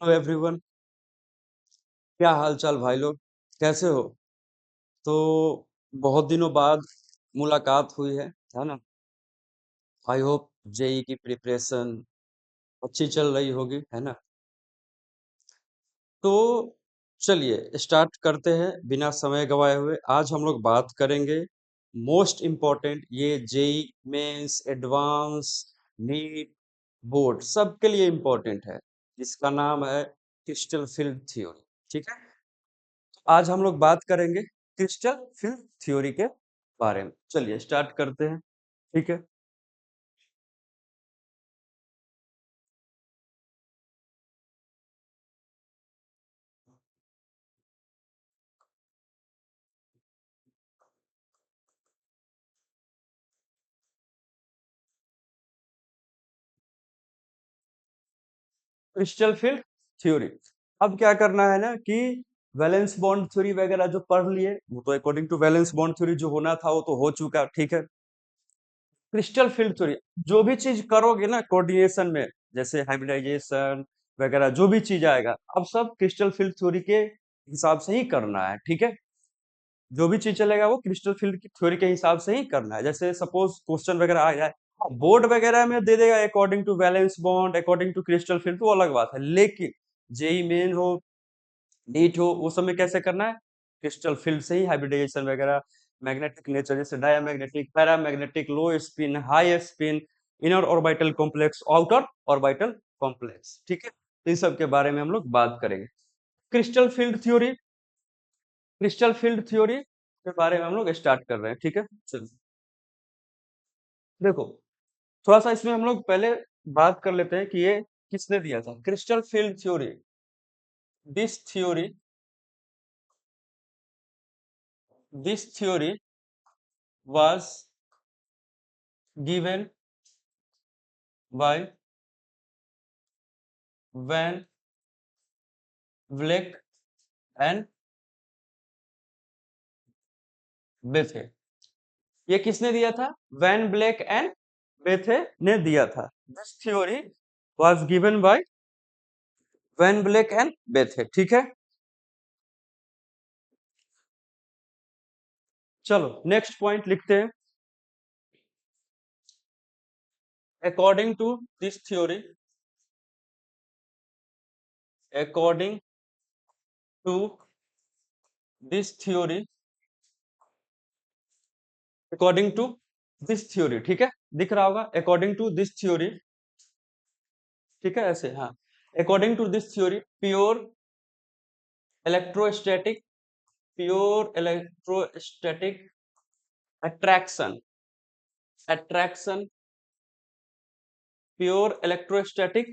Hello everyone. क्या हाल चाल भाई लोग, कैसे हो? तो बहुत दिनों बाद मुलाकात हुई है ना। आई होप जेई की प्रिपरेशन अच्छी चल रही होगी, है ना। तो चलिए स्टार्ट करते हैं बिना समय गवाए हुए। आज हम लोग बात करेंगे मोस्ट इम्पोर्टेंट, ये JEE mains, advance, NEET, board सबके लिए इम्पोर्टेंट है, जिसका नाम है क्रिस्टल फील्ड थ्योरी। ठीक है, आज हम लोग बात करेंगे क्रिस्टल फील्ड थ्योरी के बारे में। चलिए स्टार्ट करते हैं। ठीक है, क्रिस्टल फील्ड थ्योरी। अब क्या करना है ना कि वैलेंस बॉन्ड थ्योरी वगैरह जो पढ़ लिए, वो तो according to valence bond theory जो होना था वो तो हो चुका। ठीक है, क्रिस्टल फील्ड थ्योरी, जो भी चीज करोगे ना कोऑर्डिनेशन में, जैसे हाइब्रिडाइजेशन वगैरह जो भी चीज आएगा, अब सब क्रिस्टल फील्ड थ्योरी के हिसाब से ही करना है। ठीक है, जो भी चीज चलेगा वो क्रिस्टल फील्ड की थ्योरी के हिसाब से ही करना है। जैसे सपोज क्वेश्चन वगैरह आ जाए, बोर्ड वगैरह में दे देगा according to valence bond, according to crystal field, तो वो अलग बात है। लेकिन जेई मेन हो, नीट हो, वो सब में कैसे करना है? क्रिस्टल फील्ड से ही हाइब्रिडाइजेशन वगैरह, मैग्नेटिक नेचर, जैसे डायमैग्नेटिक, पैरामैग्नेटिक, लो spin, high spin, inner orbital complex, outer orbital complex. ठीक है, इन सब के बारे में हम लोग बात करेंगे। Crystal field theory, crystal field theory के बारे में हम लोग स्टार्ट कर रहे हैं। ठीक है, चलो देखो, थोड़ा सा इसमें हम लोग पहले बात कर लेते हैं कि ये किसने दिया था crystal field theory. This theory, this theory was given by Van Vleck and Bethe. ये किसने दिया था? वैन ब्लैक एंड बेथे ने दिया था। This theory was given by Van Vleck and Bethe. ठीक है, चलो नेक्स्ट पॉइंट लिखते हैं। According to this theory, according to this theory, according to this theory, ठीक है, दिख रहा होगा अकॉर्डिंग टू दिस थ्योरी। ठीक है, ऐसे, हाँ। According to this theory, pure electrostatic, pure electrostatic attraction, attraction, pure electrostatic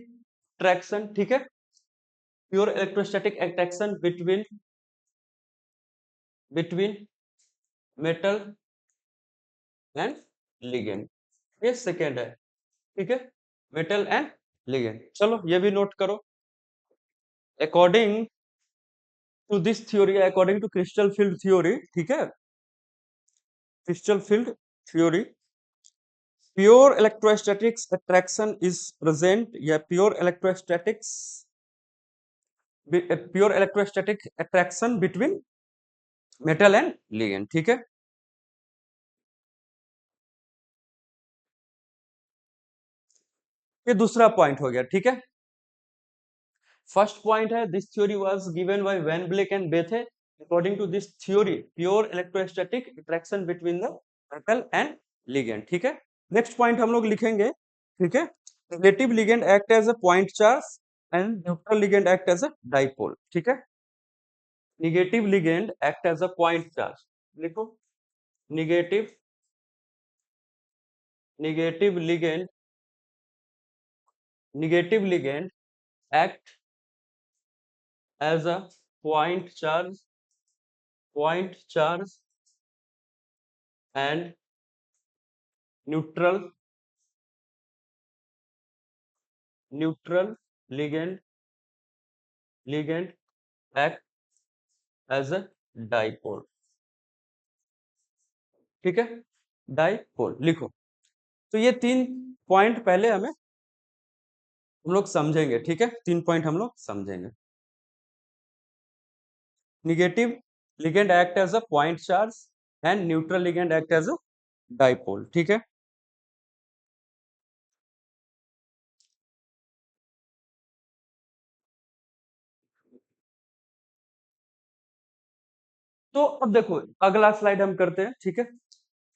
attraction, ठीक है, pure electrostatic attraction between, between metal and ligand, ये सेकेंड है। ठीक है, मेटल एंड लिगेंड, चलो ये भी नोट करो। According to this theory, according to crystal field theory, ठीक है, crystal field theory, pure electrostatics attraction is present, या pure electrostatics, pure electrostatic attraction between metal and ligand. ठीक है, ये दूसरा पॉइंट हो गया। ठीक है, फर्स्ट पॉइंट है this theory was given by Van Vleck and Bethe. According to this theory, pure electrostatic attraction between the metal and ligand. ठीक है, नेक्स्ट पॉइंट हम लोग लिखेंगे। ठीक है, negative ligand act as a point charge and neutral ligand act as a dipole. ठीक है, negative ligand act as a point charge, लिखो, negative, negative ligand, negative ligand act as a point charge, point charge and neutral, neutral ligand, ligand act as a dipole। ठीक है, dipole लिखो। तो ये तीन point पहले हमें हम लोग समझेंगे, ठीक है, 3 पॉइंट हम लोग समझेंगे। Negative ligand act as a point charge and neutral ligand act as a dipole, ठीक है। तो अब देखो, अगला स्लाइड हम करते हैं, ठीक है।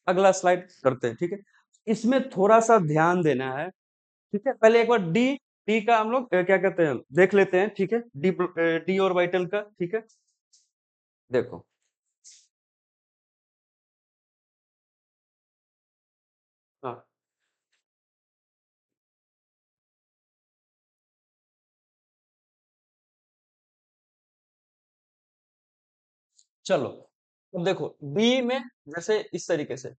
अगला स्लाइड करते हैं, ठीक है। इसमें थोड़ा सा ध्यान देना है, ठीक है। पहले एक बार डी, डी का हम लोग क्या कहते हैं देख लेते हैं, ठीक है। डी, डी और वाइटल का, ठीक है। देखो, हाँ, चलो। अब देखो बी में, जैसे इस तरीके से,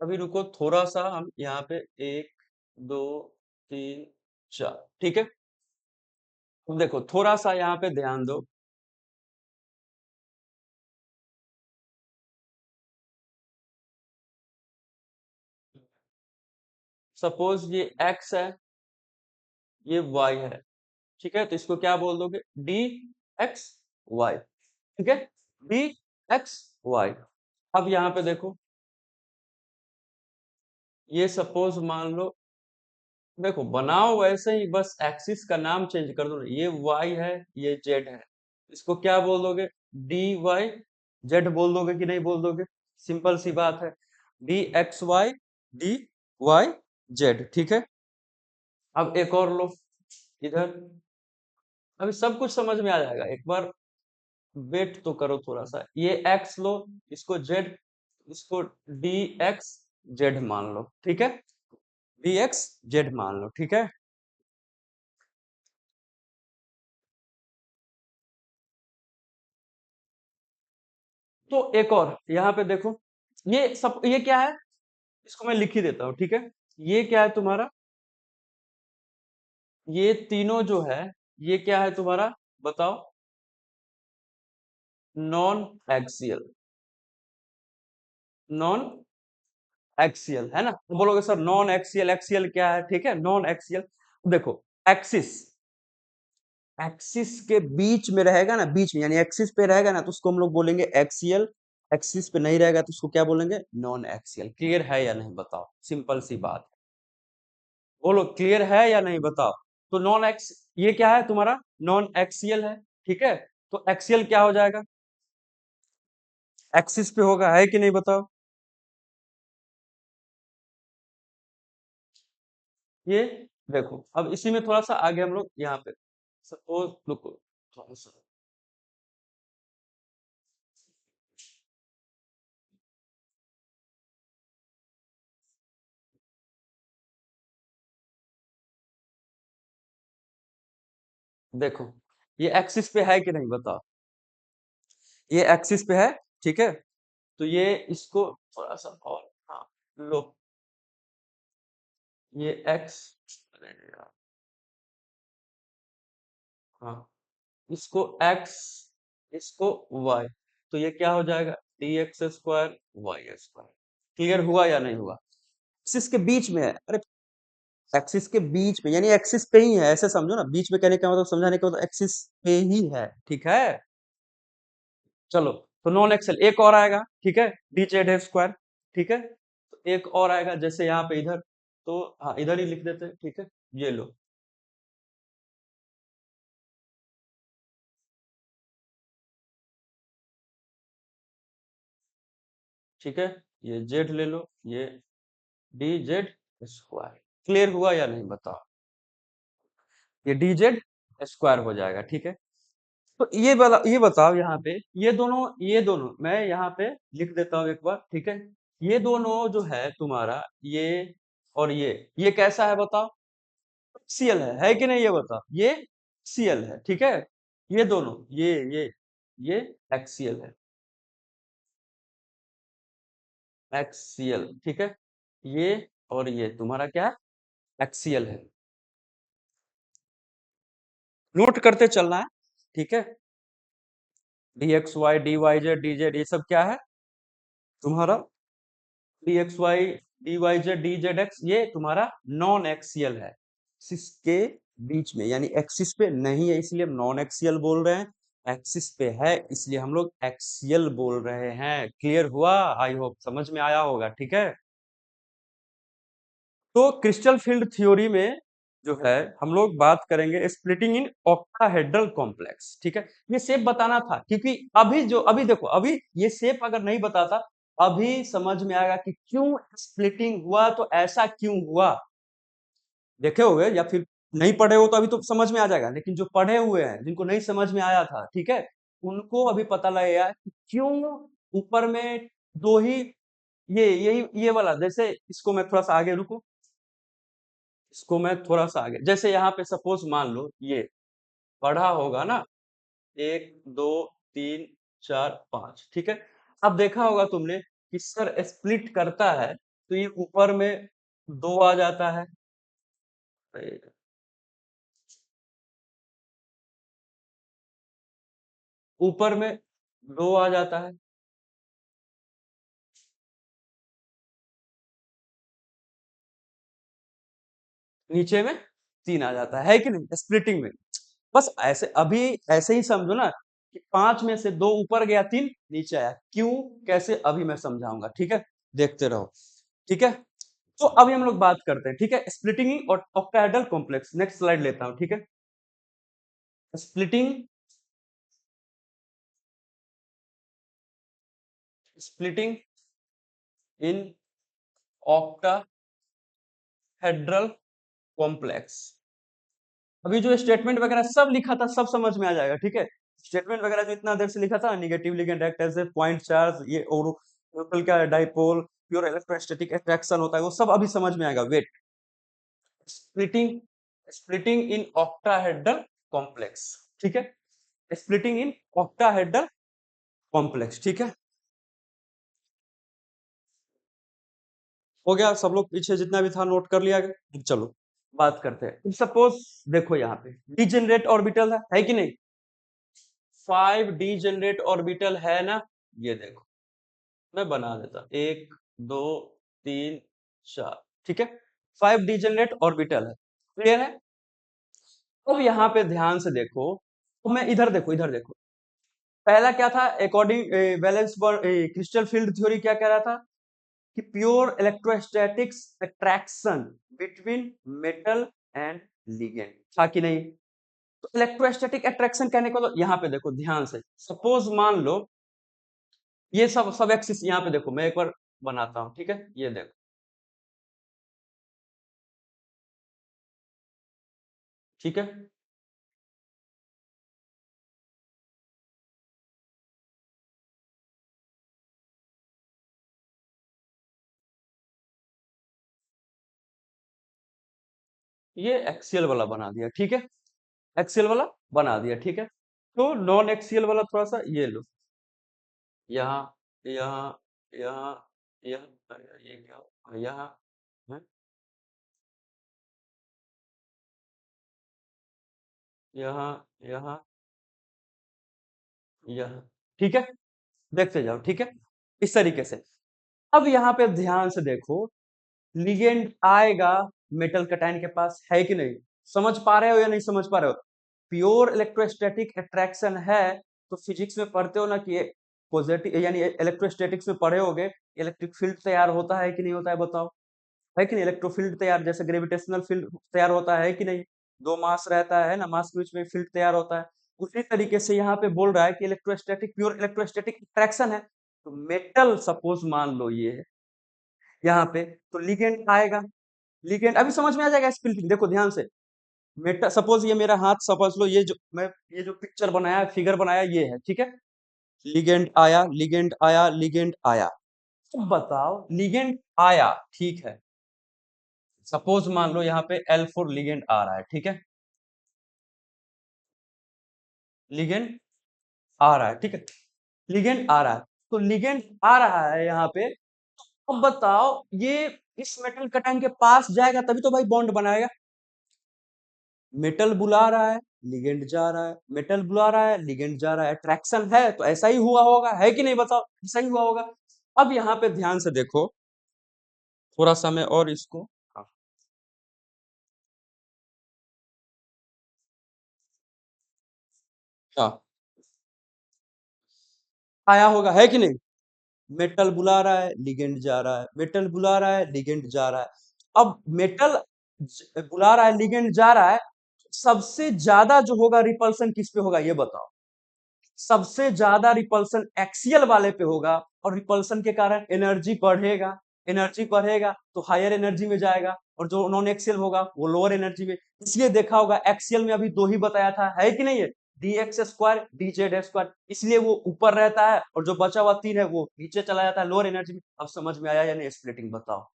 अभी रुको थोड़ा सा, हम यहाँ पे 1 2 3 4, ठीक है। अब देखो थोड़ा सा यहाँ पे ध्यान दो। सपोज ये एक्स है, ये वाई है, ठीक है। तो इसको क्या बोल दोगे, डी एक्स वाई, ठीक है। D x y. अब यहाँ पे देखो, ये सपोज मान लो, देखो बनाओ वैसे ही, बस एक्सिस का नाम चेंज कर दो ना। ये वाई है, ये जेड है, इसको क्या बोल दोगे, डी वाई जेड बोल दोगे कि नहीं बोल दोगे? सिंपल सी बात है, d x y, d y z, ठीक है। अब एक और लो इधर, अभी सब कुछ समझ में आ जाएगा, एक बार वेट तो करो थोड़ा सा। ये एक्स लो, इसको जेड, इसको डी एक्स जेड मान लो, ठीक है। डी एक्स जेड मान लो, ठीक है। तो एक और यहाँ पे देखो, ये सब, ये क्या है, इसको मैं लिख ही देता हूँ, ठीक है। ये क्या है तुम्हारा, ये तीनों जो है, ये क्या है तुम्हारा, बताओ? नॉन एक्सियल, नॉन एक्सियल है ना। तो बोलोगे सर नॉन एक्सियल, एक्सियल क्या है, ठीक है। नॉन एक्सियल, देखो एक्सिस, एक्सिस के बीच में रहेगा ना, बीच में यानी एक्सिस पे रहेगा ना, तो उसको हम लोग बोलेंगे एक्सियल। एक्सिस पे नहीं रहेगा तो उसको क्या बोलेंगे, नॉन एक्सियल। क्लियर है या नहीं बताओ, सिंपल सी बात। बोलो क्लियर है या नहीं बताओ। तो नॉन एक्स, ये क्या है तुम्हारा, नॉन एक्सियल है, ठीक है। तो एक्सियल क्या हो जाएगा, एक्सिस पे होगा, है कि नहीं बताओ। ये देखो, अब इसी में थोड़ा सा आगे हम लोग यहाँ पे, सपोज रुको थोड़ा सा, देखो ये एक्सिस पे है कि नहीं बताओ। ये एक्सिस पे है, ठीक है। तो ये इसको थोड़ा सा और, हाँ, लो, ये एक्स, अरे यार, हाँ, इसको एक्स, इसको वाई, तो ये क्या हो जाएगा, d x square y square. Clear हुआ या नहीं हुआ? एक्सिस के बीच में है, अरे एक्सिस के बीच में यानी एक्सिस पे ही है, ऐसे समझो ना। बीच में कहने का मतलब, समझाने का मतलब, एक्सिस पे ही है, ठीक है। चलो, तो नॉन एक्सेल एक और आएगा, ठीक है, डी जेड है स्क्वायर, ठीक है। तो एक और आएगा, जैसे यहाँ पे इधर, तो हाँ इधर ही लिख देते हैं, ठीक है। ये लो, ठीक है। ये जेड ले लो, ये डी जेड स्क्वायर। क्लियर हुआ या नहीं बताओ। ये डी जेड स्क्वायर हो जाएगा, ठीक है। तो ये बताओ यहाँ पे, ये दोनों मैं यहाँ पे लिख देता हूँ एक बार, ठीक है। ये दोनों जो है तुम्हारा, ये और ये कैसा है बताओ, सीएल है कि नहीं, ये बताओ। ये सीएल है, ठीक है। ये दोनों, ये एक्सीएल है, एक्सीएल, ठीक है। ये और ये तुम्हारा क्या है, एक्सीएल है। नोट करते चलना है, ठीक है। D x y d y z d z, ये सब क्या है तुम्हारा, d x y d y z d z x ये तुम्हारा नॉन एक्सियल है, एक्सिस के बीच में, यानी एक्सिस पे नहीं है इसलिए हम नॉन एक्सियल बोल रहे हैं, एक्सिस पे है इसलिए हम लोग एक्सियल बोल रहे हैं। क्लियर हुआ? आई होप समझ में आया होगा। ठीक है, तो क्रिस्टल फील्ड थ्योरी में जो है हम लोग बात करेंगे स्प्लिटिंग इन ऑक्टाहेड्रल कॉम्प्लेक्स। ठीक है, ये शेप बताना था क्योंकि अभी देखो, अभी ये शेप अगर नहीं बताता अभी समझ में आएगा कि क्यों स्प्लिटिंग हुआ, तो ऐसा क्यों हुआ। देखे होगे या फिर नहीं पढ़े हो तो अभी तो समझ में आ जाएगा, लेकिन जो पढ़े हुए हैं जिनको नहीं समझ में आया था, ठीक है, उनको अभी पता लगेगा कि क्यों ऊपर में दो ही, ये वाला, जैसे इसको मैं थोड़ा सा आगे रुको, इसको मैं थोड़ा सा आगे, जैसे यहाँ पे सपोज मान लो ये पढ़ा होगा ना, 1 2 3 4 5, ठीक है। अब देखा होगा तुमने कि सर स्प्लिट करता है तो ये ऊपर में दो आ जाता है, ऊपर में दो आ जाता है, नीचे में तीन आ जाता है कि नहीं स्प्लिटिंग में। बस ऐसे अभी ऐसे ही समझो ना कि पांच में से दो ऊपर गया, तीन नीचे आया, क्यों कैसे अभी मैं समझाऊंगा। ठीक है, देखते रहो। ठीक है, तो अभी हम लोग बात करते हैं, ठीक है, स्प्लिटिंग और ऑक्टाहेड्रल कॉम्प्लेक्स। नेक्स्ट स्लाइड लेता हूं, ठीक है। Splitting splitting in octahedral complex. अभी जो स्टेटमेंट वगैरह सब लिखा था सब समझ में आ जाएगा। ठीक है, स्टेटमेंट वगैरह जो इतना देर से लिखा था, negative ligand act as a point charge, ये और न्यूट्रल का डाइपोल, प्योर इलेक्ट्रोस्टैटिक अट्रैक्शन होता है, वो सब अभी समझ में आएगा। Wait, splitting splitting in octahedral complex. ठीक है, स्प्लिटिंग इन ऑक्टाहेड्रल कॉम्प्लेक्स। ठीक है, हो गया, सब लोग पीछे जितना भी था नोट कर लिया गया। चलो बात करते हैं। सपोज देखो यहाँ पे डिजेनरेट ऑर्बिटल है कि नहीं, 5 डिजेनरेट ऑर्बिटल है ना, ये देखो मैं बना देता, 1 2 3 4, ठीक है, 5 डिजेनरेट ऑर्बिटल है। क्लियर है? अब यहाँ पे ध्यान से देखो, तो मैं इधर देखो, इधर देखो, पहला क्या था, according valence crystal field theory क्या कह रहा था कि pure electrostatics attraction between metal and ligand, था कि नहीं। तो इलेक्ट्रोस्टैटिक अट्रैक्शन कहने को, तो यहाँ पे देखो ध्यान से, सपोज मान लो ये सब सब एक्सिस, यहाँ पे देखो मैं एक बार बनाता हूँ, ठीक है, ये देखो, ठीक है, ये एक्सियल वाला बना दिया, ठीक है, एक्सियल वाला बना दिया, ठीक है। तो नॉन एक्सियल वाला थोड़ा सा ये लो, यहाँ यहाँ यहाँ यहाँ, ये क्या हुआ? यहाँ है, यहाँ यहाँ यहाँ, ठीक है, देखते जाओ, ठीक है, इस तरीके से। अब यहाँ पे ध्यान से देखो, लिगेंड आएगा मेटल कटायन के पास, है कि नहीं, समझ पा रहे हो या नहीं समझ पा रहे हो। प्योर इलेक्ट्रोस्टैटिक अट्रैक्शन है, तो फिजिक्स में पढ़ते हो ना कि पॉजिटिव, यानी इलेक्ट्रोस्टैटिक्स में पढ़े होगे, इलेक्ट्रिक फील्ड तैयार होता है कि नहीं होता है, बताओ, है कि नहीं, इलेक्ट्रोफील्ड तैयार, जैसे ग्रेविटेशनल फील्ड तैयार होता है कि नहीं, दो मास रहता है ना, मास के बीच में फील्ड तैयार होता है। उसी तरीके से यहाँ पे बोल रहा है कि इलेक्ट्रोस्टैटिक, प्योर इलेक्ट्रोस्टैटिक अट्रैक्शन है, तो मेटल सपोज मान लो ये है यहाँ पे, तो लिगेंड आएगा, लिगेंड अभी समझ में आ जाएगा स्प्लिटिंग, देखो ध्यान से। मेटल सपोज ये मेरा हाथ, सपोज लो ये जो मैं, ये जो पिक्चर बनाया, फिगर बनाया, ये है, ठीक है, लिगेंड आया, लिगेंड आया, लिगेंड आया। अब बताओ, लिगेंड आया, ठीक है, सपोज मान लो यहाँ पे L4 लिगेंड आ रहा है, ठीक है, लिगेंड आ रहा है, ठीक है, लिगेंड आ रहा है, तो लिगेंड आ रहा है यहाँ पे। अब बताओ ये इस मेटल कटायन के पास जाएगा तभी तो भाई बॉन्ड बनाएगा। मेटल बुला रहा है, लिगेंड जा रहा है, मेटल बुला रहा है, लिगेंड जा रहा है, अट्रैक्शन है, तो ऐसा ही हुआ होगा, है कि नहीं, बताओ, ऐसा ही हुआ होगा। अब यहाँ पे ध्यान से देखो, थोड़ा सा मैं और इसको, हाँ हाँ, आया होगा, है कि नहीं? मेटल बुला रहा है, लिगेंड जा रहा है, मेटल बुला रहा है, लिगेंड जा रहा है। अब मेटल बुला रहा है, लिगेंड जा रहा है, सबसे ज्यादा जो होगा रिपल्सन किस पे होगा ये बताओ? सबसे ज्यादा रिपल्सन एक्सियल वाले पे होगा, और रिपल्सन के कारण एनर्जी बढ़ेगा। एनर्जी बढ़ेगा तो हायर एनर्जी में जाएगा, और जो नॉन एक्सियल होगा वो लोअर एनर्जी में। इसलिए देखा होगा एक्सियल में अभी दो ही बताया था, है कि नहीं? है d x square D z square, इसलिए वो ऊपर रहता है, और जो बचा हुआ तीन है वो नीचे चला जाता है लोअर एनर्जी में। अब समझ में आया या नहीं स्प्लिटिंग बताओ?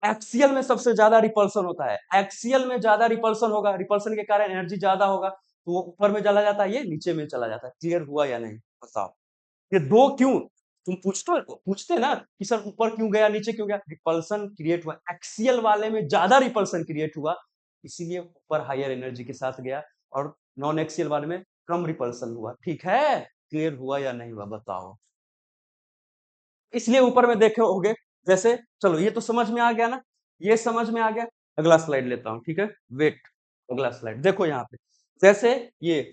एक्सियल में सबसे ज्यादा रिपल्सन होता है, एक्सियल में ज्यादा रिपल्सन होगा, रिपल्सन के कारण एनर्जी ज्यादा होगा, तो वो ऊपर में चला जाता है, ये नीचे में चला जाता है। क्लियर हुआ या नहीं बताओ? ये दो क्यों? तुम पूछते ना कि सर ऊपर क्यों गया नीचे क्यों गया? रिपल्सन क्रिएट हुआ, एक्सियल वाले में ज्यादा रिपल्सन क्रिएट हुआ, इसीलिए ऊपर हायर एनर्जी के साथ गया, और नॉन एक्सियल वाले में कम रिपल्सन हुआ। ठीक है? क्लियर हुआ या नहीं हुआ बताओ? इसलिए ऊपर में देखे होगे, जैसे चलो ये तो समझ में आ गया ना, ये समझ में आ गया। अगला स्लाइड लेता हूं, ठीक है? वेट, अगला स्लाइड देखो यहाँ पे, जैसे ये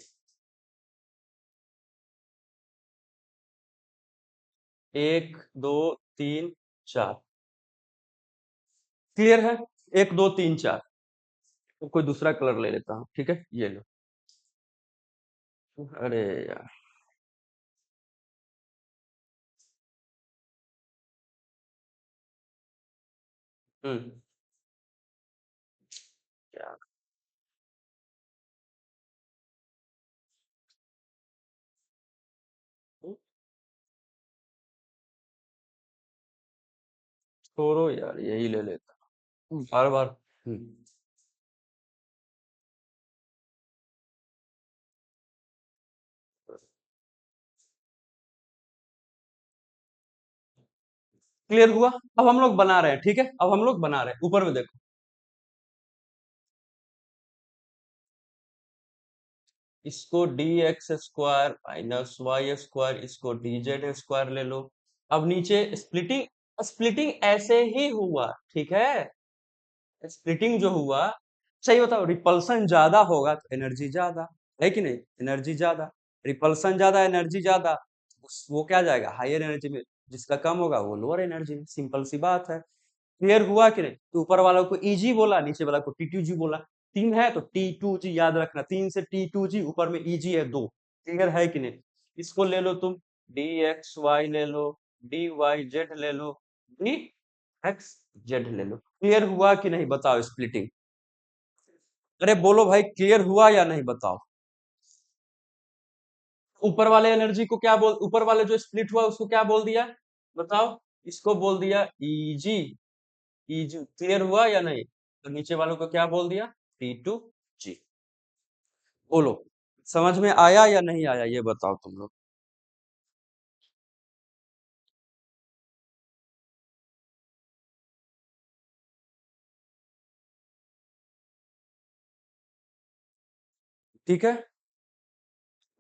1 2 3 4, क्लियर है? 1 2 3 4, तो कोई दूसरा कलर ले लेता हूँ, ठीक है? ये लो। अरे यार, हम्म, क्या? हम्म, छोड़ो यार, यही ले लेता हूँ बार बार। क्लियर हुआ? अब हम लोग बना रहे हैं, ठीक है? अब हम लोग बना रहे हैं, ऊपर में देखो, इसको d x square minus y square, इसको डी जेड स्क्वायर ले लो। अब नीचे स्प्लिटिंग, स्प्लिटिंग ऐसे ही हुआ, ठीक है? स्प्लिटिंग जो हुआ, सही बताओ, रिपल्सन ज्यादा होगा तो एनर्जी ज्यादा, है कि नहीं? एनर्जी ज्यादा, रिपल्सन ज्यादा, एनर्जी ज्यादा, वो क्या जाएगा हायर एनर्जी में, जिसका कम होगा वो लोअर एनर्जी में। सिंपल सी बात है। क्लियर हुआ कि नहीं? तो ऊपर वालों को इजी बोला, नीचे वाला को टी टू जी बोला। तीन है तो टी टू जी याद रखना, तीन से टी टू जी, ऊपर में इजी है दो। क्लियर है कि नहीं? इसको ले लो तुम, डी एक्स वाई ले लो, डी वाई जेड ले लो, डी एक्स जेड ले लो। क्लियर हुआ कि नहीं बताओ स्प्लिटिंग? अरे बोलो भाई, क्लियर हुआ या नहीं बताओ? ऊपर वाले एनर्जी को क्या बोल, ऊपर वाले जो स्प्लिट हुआ उसको क्या बोल दिया बताओ? इसको बोल दिया इजी, इजी। क्लियर हुआ या नहीं? तो नीचे वालों को क्या बोल दिया? टी टू जी। बोलो, समझ में आया या नहीं आया ये बताओ तुम लोग? ठीक है,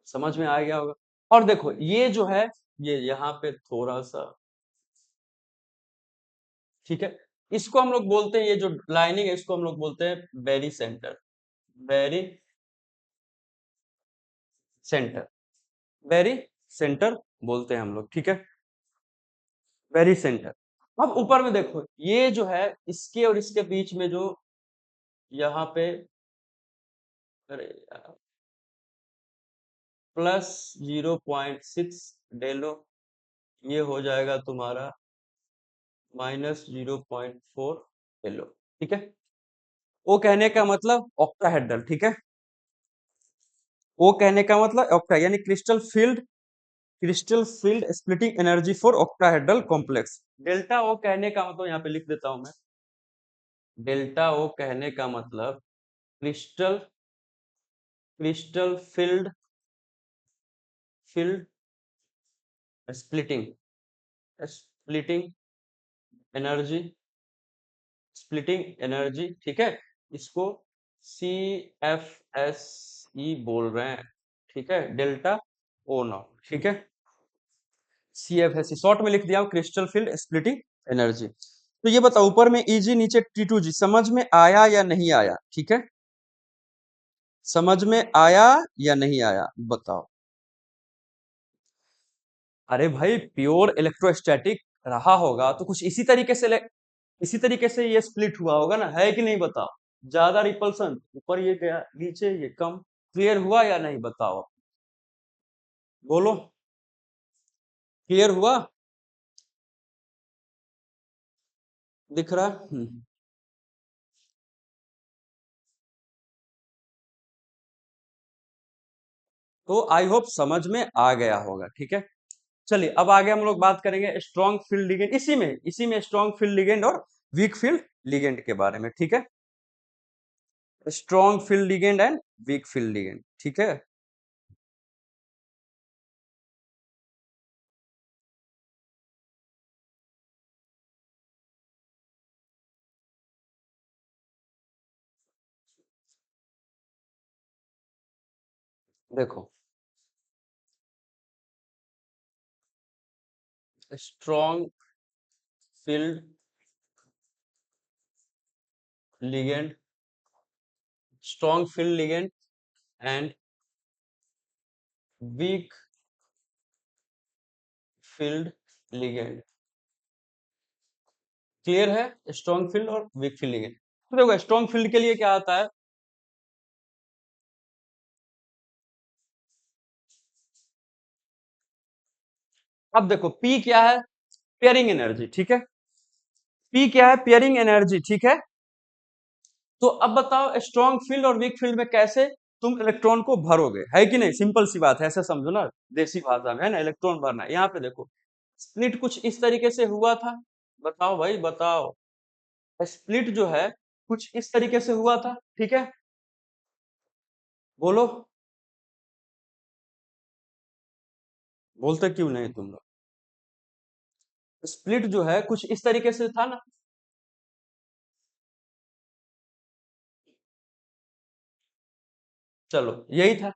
समझ में आ गया होगा। और देखो ये जो है, ये यहाँ पे थोड़ा सा, ठीक है, इसको हम लोग बोलते हैं, ये जो लाइनिंग है इसको हम लोग बोलते हैं barycentre, barycentre, barycentre बोलते हैं हम लोग, ठीक है? Barycentre. अब ऊपर में देखो, ये जो है इसके और इसके बीच में जो यहाँ पे, अरे यार, +0.6 डेलो, ये हो जाएगा तुम्हारा -0.4 डेलो, ठीक है? वो कहने का मतलब ऑक्टाहेड्रल, ठीक है? वो कहने का मतलब ऑक्टा यानी crystal field splitting energy for octahedral complex. Delta O कहने का मतलब, यहाँ पे लिख देता हूं मैं, डेल्टा ओ कहने का मतलब crystal crystal field field splitting splitting energy, splitting energy, ठीक है? इसको CFSE बोल रहे हैं, ठीक है? डेल्टा ओ नॉट, ठीक है? CFSE शॉर्ट में लिख दिया हूं, क्रिस्टल फील्ड स्प्लिटिंग एनर्जी। तो ये बताओ, ऊपर में Eg नीचे T2G, समझ में आया या नहीं आया? ठीक है, समझ में आया या नहीं आया बताओ। अरे भाई, प्योर इलेक्ट्रोस्टैटिक रहा होगा तो कुछ इसी तरीके से ये स्प्लिट हुआ होगा ना, है कि नहीं बताओ। ज्यादा रिपल्सन, ऊपर ये गया, नीचे ये कम। क्लियर हुआ या नहीं बताओ, बोलो। क्लियर हुआ? दिख रहा है? तो आई होप समझ में आ गया होगा, ठीक है। चलिए, अब आगे हम लोग बात करेंगे स्ट्रॉन्ग फील्ड लिगेंड, इसी में स्ट्रॉन्ग फील्ड लिगेंड और वीक फील्ड लिगेंड के बारे में, ठीक है। Strong field ligand and week field ligand, ठीक है। देखो, strong field ligand, strong field ligand and week field ligand. Clear है? स्ट्रॉन्ग फील्ड और वीक फील्ड लिगेंड। तो देखो, स्ट्रॉन्ग फील्ड के लिए क्या आता है। अब देखो, पी क्या है? पेयरिंग एनर्जी, ठीक है। पी क्या है? पेयरिंग एनर्जी, ठीक है। तो अब बताओ, स्ट्रॉन्ग फील्ड और वीक फील्ड में कैसे तुम इलेक्ट्रॉन को भरोगे, है कि नहीं? सिंपल सी बात है, ऐसे समझो ना, देसी भाषा में है ना, इलेक्ट्रॉन भरना है। यहाँ पे देखो, स्प्लिट कुछ इस तरीके से हुआ था। बताओ भाई, बताओ। स्प्लिट जो है कुछ इस तरीके से हुआ था, ठीक है। बोलो, बोलते क्यों नहीं तुम लोग? स्प्लिट जो है कुछ इस तरीके से था ना। चलो, यही था,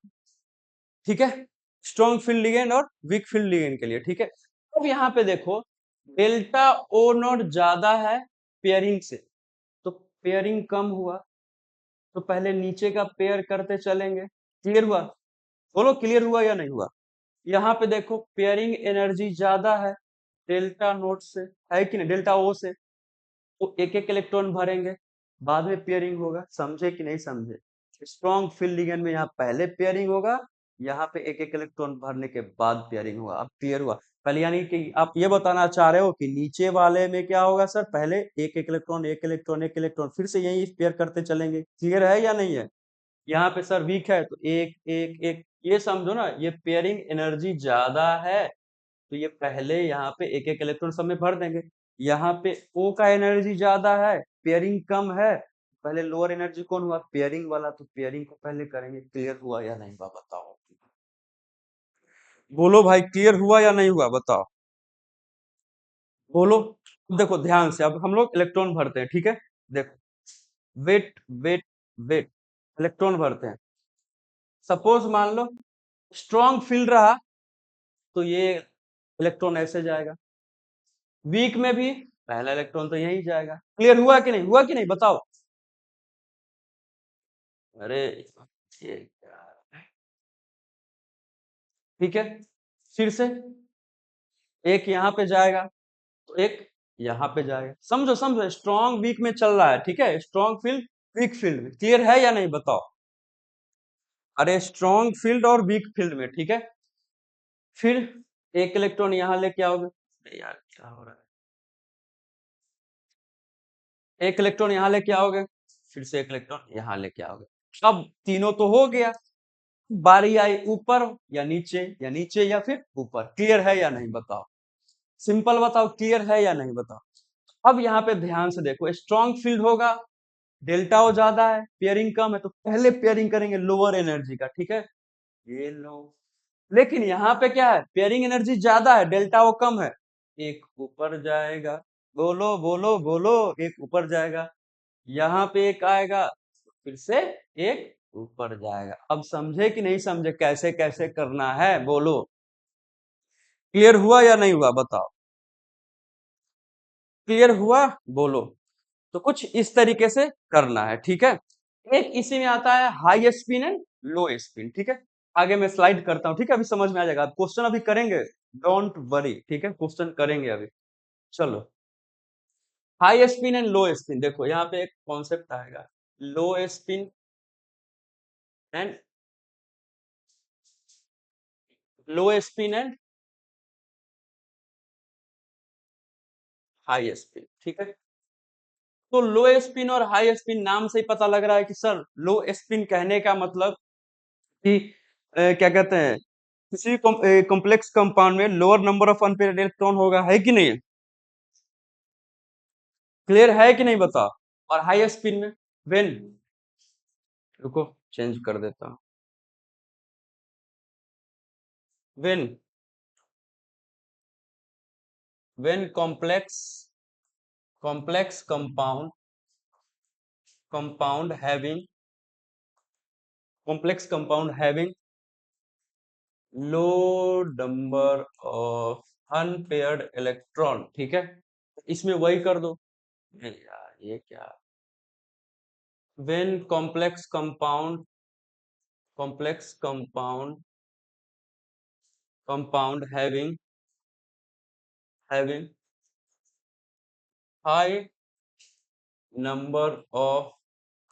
ठीक है। स्ट्रॉन्ग फील्ड लिगेंड और वीक फील्ड लिगेंड के लिए, ठीक है। अब यहाँ पे देखो, डेल्टा ओ नॉट ज्यादा है पेयरिंग से, तो पेयरिंग कम हुआ, तो पहले नीचे का पेयर करते चलेंगे। क्लियर हुआ? बोलो, क्लियर हुआ या नहीं हुआ? यहाँ पे देखो, पेयरिंग एनर्जी ज्यादा है डेल्टा नोट से, है कि नहीं, डेल्टा ओ से। तो एक एक इलेक्ट्रॉन भरेंगे, बाद में पेयरिंग होगा। समझे कि नहीं समझे? स्ट्रॉन्ग फील्ड लिगेंड में यहाँ पहले पेयरिंग होगा, यहाँ पे एक एक इलेक्ट्रॉन भरने के बाद पेयरिंग होगा। अब क्लियर हुआ? पहले यानी कि आप ये बताना चाह रहे हो कि नीचे वाले में क्या होगा सर, पहले एक एक इलेक्ट्रॉन, एक इलेक्ट्रॉन, एक इलेक्ट्रॉन, फिर से यही पेयर करते चलेंगे। क्लियर है या नहीं है? यहाँ पे सर वीक है तो एक एक एक, ये समझो ना, ये पेयरिंग एनर्जी ज्यादा है, तो ये पहले यहाँ पे एक एक इलेक्ट्रॉन सब में भर देंगे। यहाँ पे O का एनर्जी ज्यादा है, पेयरिंग कम है, पहले लोअर एनर्जी कौन हुआ? पेयरिंग वाला, तो पेयरिंग को पहले करेंगे। क्लियर हुआ या नहीं हुआ बताओ, बोलो भाई, क्लियर हुआ या नहीं हुआ बताओ, बोलो। देखो ध्यान से, अब हम लोग इलेक्ट्रॉन भरते हैं, ठीक है। देखो, वेट वेट वेट, इलेक्ट्रॉन भरते हैं। सपोज मान लो स्ट्रॉन्ग फील्ड रहा, तो ये इलेक्ट्रॉन ऐसे जाएगा। वीक में भी पहला इलेक्ट्रॉन तो यही जाएगा। क्लियर हुआ कि नहीं हुआ, कि नहीं बताओ? अरे ये क्या? ठीक है, फिर से एक यहाँ पे जाएगा, तो एक यहाँ पे जाएगा। समझो समझो, स्ट्रॉन्ग वीक में चल रहा है, ठीक है। स्ट्रॉन्ग फील्ड वीक फील्ड में, क्लियर है या नहीं बताओ? अरे, स्ट्रॉन्ग फील्ड और वीक फील्ड में, ठीक है। फिर एक इलेक्ट्रॉन यहाँ लेके आओगे। अरे यार, क्या हो रहा है? एक इलेक्ट्रॉन यहाँ लेके आओगे, फिर से एक इलेक्ट्रॉन यहाँ लेके आओगे। अब तीनों तो हो गया, बारी आई ऊपर या नीचे, या नीचे या फिर ऊपर। क्लियर है या नहीं बताओ? सिंपल बताओ, क्लियर है या नहीं बताओ? अब यहाँ पे ध्यान से देखो, स्ट्रॉन्ग फील्ड होगा, डेल्टा ओ ज्यादा है, पेयरिंग कम है, तो पहले पेयरिंग करेंगे लोअर एनर्जी का, ठीक है। ये लो, लेकिन यहाँ पे क्या है, पेयरिंग एनर्जी ज्यादा है, डेल्टा ओ कम है, एक ऊपर जाएगा। बोलो बोलो बोलो, एक ऊपर जाएगा। यहाँ पे एक आएगा, फिर से एक ऊपर जाएगा। अब समझे कि नहीं समझे कैसे कैसे करना है, बोलो। क्लियर हुआ या नहीं हुआ बताओ? क्लियर हुआ? बोलो। तो कुछ इस तरीके से करना है, ठीक है। एक इसी में आता है high spin and low spin, ठीक है। आगे मैं स्लाइड करता हूँ, ठीक है, अभी समझ में आ जाएगा। क्वेश्चन अभी करेंगे, डोंट वरी, ठीक है, क्वेश्चन करेंगे अभी। चलो, high spin and low spin, देखो यहाँ पे एक कॉन्सेप्ट आएगा, लो spin and low spin and high spin, ठीक है। तो लो स्पिन और हाई स्पिन नाम से ही पता लग रहा है कि सर लो स्पिन कहने का मतलब कि क्या कहते हैं, किसी कॉम्प्लेक्स कंपाउंड में lower number of unpaired electron होगा, है कि नहीं? क्लियर है कि नहीं बताओ। और हाई स्पिन में व्हेन, रुको चेंज कर देता हूं, when when complex compound having low number of unpaired electron, ठीक है। इसमें वही कर दो। नहीं यार, ये क्या, when complex compound having high number of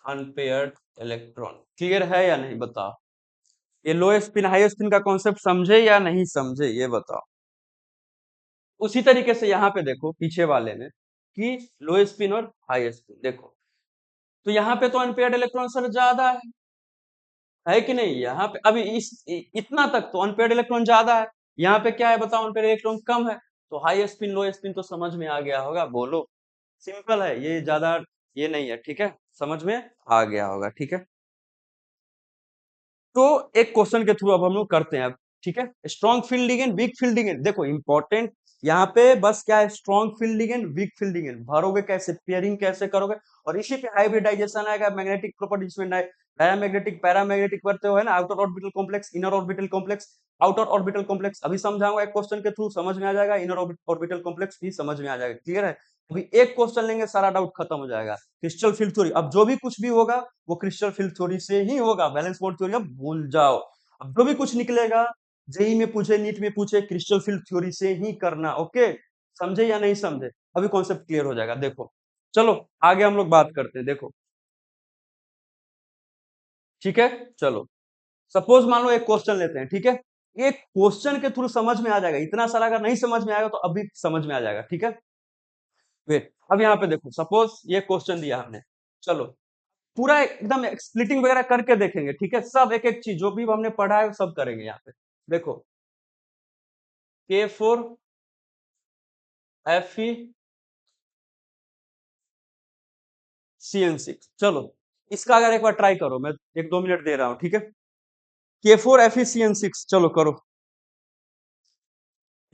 unpaired electron, clear है या नहीं बताओ। ये लो स्पिन हाई स्पिन का कॉन्सेप्ट समझे या नहीं समझे, ये बताओ। उसी तरीके से यहाँ पे देखो पीछे वाले में कि लो स्पिन और हाई स्पिन, देखो तो यहाँ पे तो अनपेयर्ड इलेक्ट्रॉन सर ज्यादा है कि नहीं? यहाँ पे अभी इतना तक तो अनपेयर्ड इलेक्ट्रॉन ज्यादा है, यहाँ पे क्या है बताओ, अनपेयर्ड इलेक्ट्रॉन कम है। तो हाई स्पिन लो स्पिन तो समझ में आ गया होगा, बोलो। सिंपल है ये, ज्यादा ये नहीं है, ठीक है, समझ में आ गया होगा, ठीक है। तो एक क्वेश्चन के थ्रू अब हम लोग करते हैं अब, ठीक है। Strong fielding and weak fielding and, देखो इंपॉर्टेंट यहाँ पे बस क्या है, strong fielding and weak fielding and भरोगे कैसे, पेयरिंग कैसे करोगे, और इसी पे हाइब्रिडाइजेशन आएगा, मैग्नेटिक प्रॉपर्टीज में डायमैग्नेटिक पैरामैग्नेटिक पढ़ते हो है ना, outer orbital complex inner orbital complex, outer orbital complex अभी समझाऊंगा, एक क्वेश्चन के थ्रू समझ में आ जाएगा, इनर ऑर्बिटल कॉम्प्लेक्स भी समझ में आ जाएगा, क्लियर है। अभी एक क्वेश्चन लेंगे, सारा डाउट खत्म हो जाएगा। क्रिस्टल फील्ड थ्योरी, अब जो भी कुछ भी होगा वो क्रिस्टल फील्ड थ्योरी से ही होगा, बैलेंस बोर्ड थ्योरी अब भूल जाओ। अब जो भी कुछ निकलेगा, जेई में पूछे नीट में पूछे, क्रिस्टल फील्ड थ्योरी से ही करना, ओके। समझे या नहीं समझे? अभी कॉन्सेप्ट क्लियर हो जाएगा, देखो। चलो आगे हम लोग बात करते हैं, देखो, ठीक है। चलो, सपोज मान लो एक क्वेश्चन लेते हैं, ठीक है। एक क्वेश्चन के थ्रू समझ में आ जाएगा, इतना सारा अगर नहीं समझ में आएगा तो अभी समझ में आ जाएगा, ठीक है। वेट, अब यहाँ पे देखो, सपोज ये क्वेश्चन दिया हमने, चलो पूरा एकदम स्प्लिटिंग वगैरह करके देखेंगे, ठीक है, सब एक एक चीज जो भी हमने पढ़ा है वो सब करेंगे यहाँ पे। देखो, K4Fe चलो, इसका अगर एक बार ट्राई करो, मैं 1-2 मिनट दे रहा हूँ, ठीक है। K4Fe चलो करो,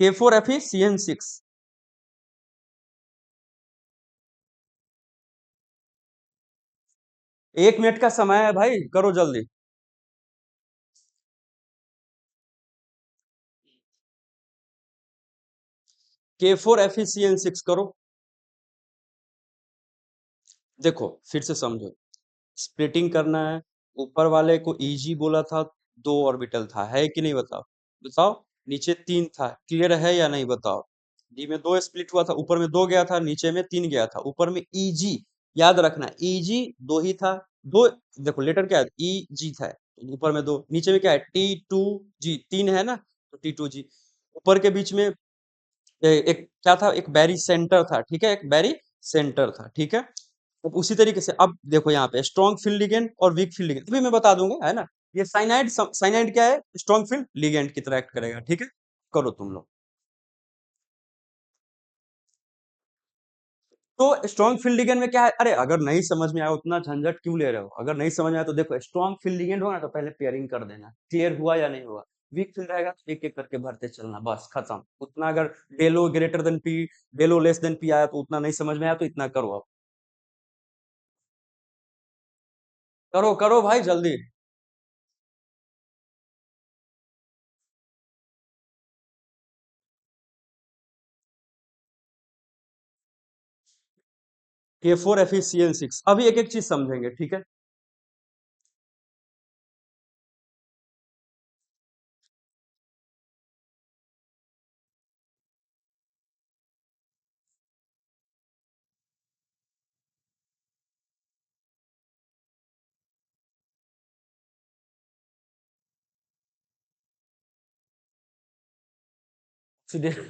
K4Fe, 1 मिनट का समय है भाई, करो जल्दी। K4Fe करो। देखो फिर से समझो, स्प्लिटिंग करना है, ऊपर वाले को इजी बोला था, 2 ऑर्बिटल था, है कि नहीं बताओ। बताओ, नीचे 3 था, क्लियर है या नहीं बताओ। डी में 2 स्प्लिट हुआ था, ऊपर में 2 गया था, नीचे में 3 गया था, ऊपर में ईजी, याद रखना ईजी 2 ही था, 2, देखो लेटर क्या है, ई जी था, ऊपर में 2, नीचे में क्या है, T2G, 3 है ना, तो T2G, ऊपर के बीच में एक क्या था, एक बैरी सेंटर था, ठीक है, एक बैरी सेंटर था, ठीक है। तो उसी तरीके से अब देखो यहाँ पे स्ट्रॉन्ग फील्ड लिगेंड और वीक फील्ड लिगेंड अभी मैं बता दूंगा, है ना। ये साइनाइड क्या है, स्ट्रॉन्ग फील्ड लिगेंड की तरह एक्ट करेगा, ठीक है। करो तुम लोग। तो स्ट्रॉन्ग फील्ड लिगेंड में क्या है, अरे अगर नहीं समझ में आया उतना झंझट क्यों ले रहे हो, अगर नहीं समझ में आया तो देखो, स्ट्रॉन्ग फील्ड लिगेंड होगा ना तो पहले पेयरिंग कर देना, क्लियर हुआ या नहीं हुआ। वीक फील्ड रहेगा तो एक एक करके भरते चलना, बस खत्म। उतना अगर डेलो ग्रेटर देन पी, डेलो लेस देन पी आया तो उतना नहीं समझ में आया तो इतना करो, अब करो करो भाई जल्दी। K4FeCN6। अभी एक एक चीज समझेंगे, ठीक है।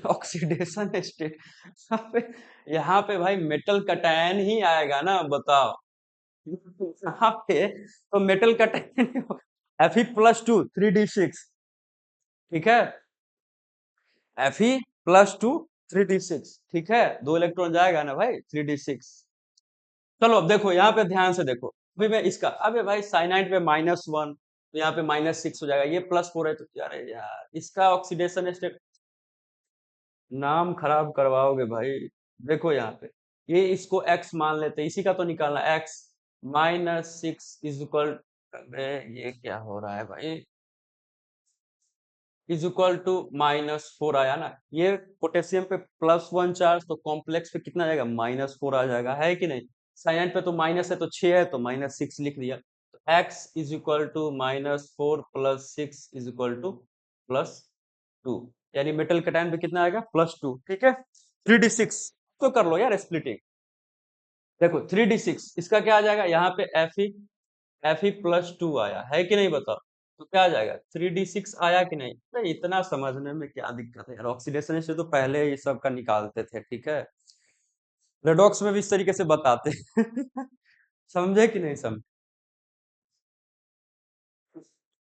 ऑक्सीडेशन स्टेट, यहाँ पे भाई मेटल कटायन ही आएगा ना, बताओ। यहाँ पे तो मेटल कटायन Fe+2 3d6, ठीक है। Fe+2 3d6, ठीक है, 2 इलेक्ट्रॉन जाएगा ना भाई 3d6। चलो अब देखो यहाँ पे ध्यान से देखो, अभी मैं इसका, अबे भाई साइनाइड पे -1, तो यहाँ पे -6 हो जाएगा, ये +4 है, तो यार यार इसका ऑक्सीडेशन स्टेट, नाम खराब करवाओगे भाई। देखो यहाँ पे, ये इसको x मान लेते हैं, इसी का तो निकालना, x -6 इज इक्वल, ये क्या हो रहा है भाई, इज इक्वल टू -4 आया ना। ये पोटेशियम पे +1 चार्ज, तो कॉम्प्लेक्स पे कितना आएगा, -4 आ जाएगा, है कि नहीं। साइनाइड पे तो माइनस है, तो 6 है, तो -6 लिख दिया, तो x is equal to -4 + 6 is equal to +2, यानी मेटल कटायन पे कितना आएगा, +2, ठीक है। 3d6 तो कर लो यार स्प्लिटिंग। देखो 3d6 इसका क्या आ जाएगा, यहाँ पे Fe+2 आया है कि नहीं, बताओ। तो क्या आ जाएगा, 3d6 आया कि नहीं। तो इतना समझने में क्या दिक्कत है यार, ऑक्सीडेशन से तो पहले ये सब का निकालते थे, ठीक है। रेडॉक्स में भी इस तरीके से बताते हैं। समझे कि नहीं समझे।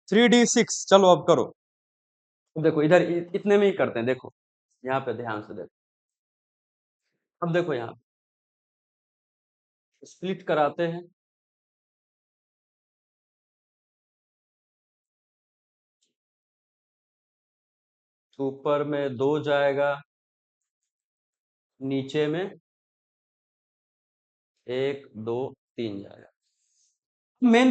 3d6 चलो अब करो। देखो इधर इतने में ही करते हैं, देखो यहाँ पे ध्यान से देखो। अब देखो यहाँ स्प्लिट कराते हैं, तो ऊपर में 2 जाएगा, नीचे में 1 2 3 जाएगा। मेन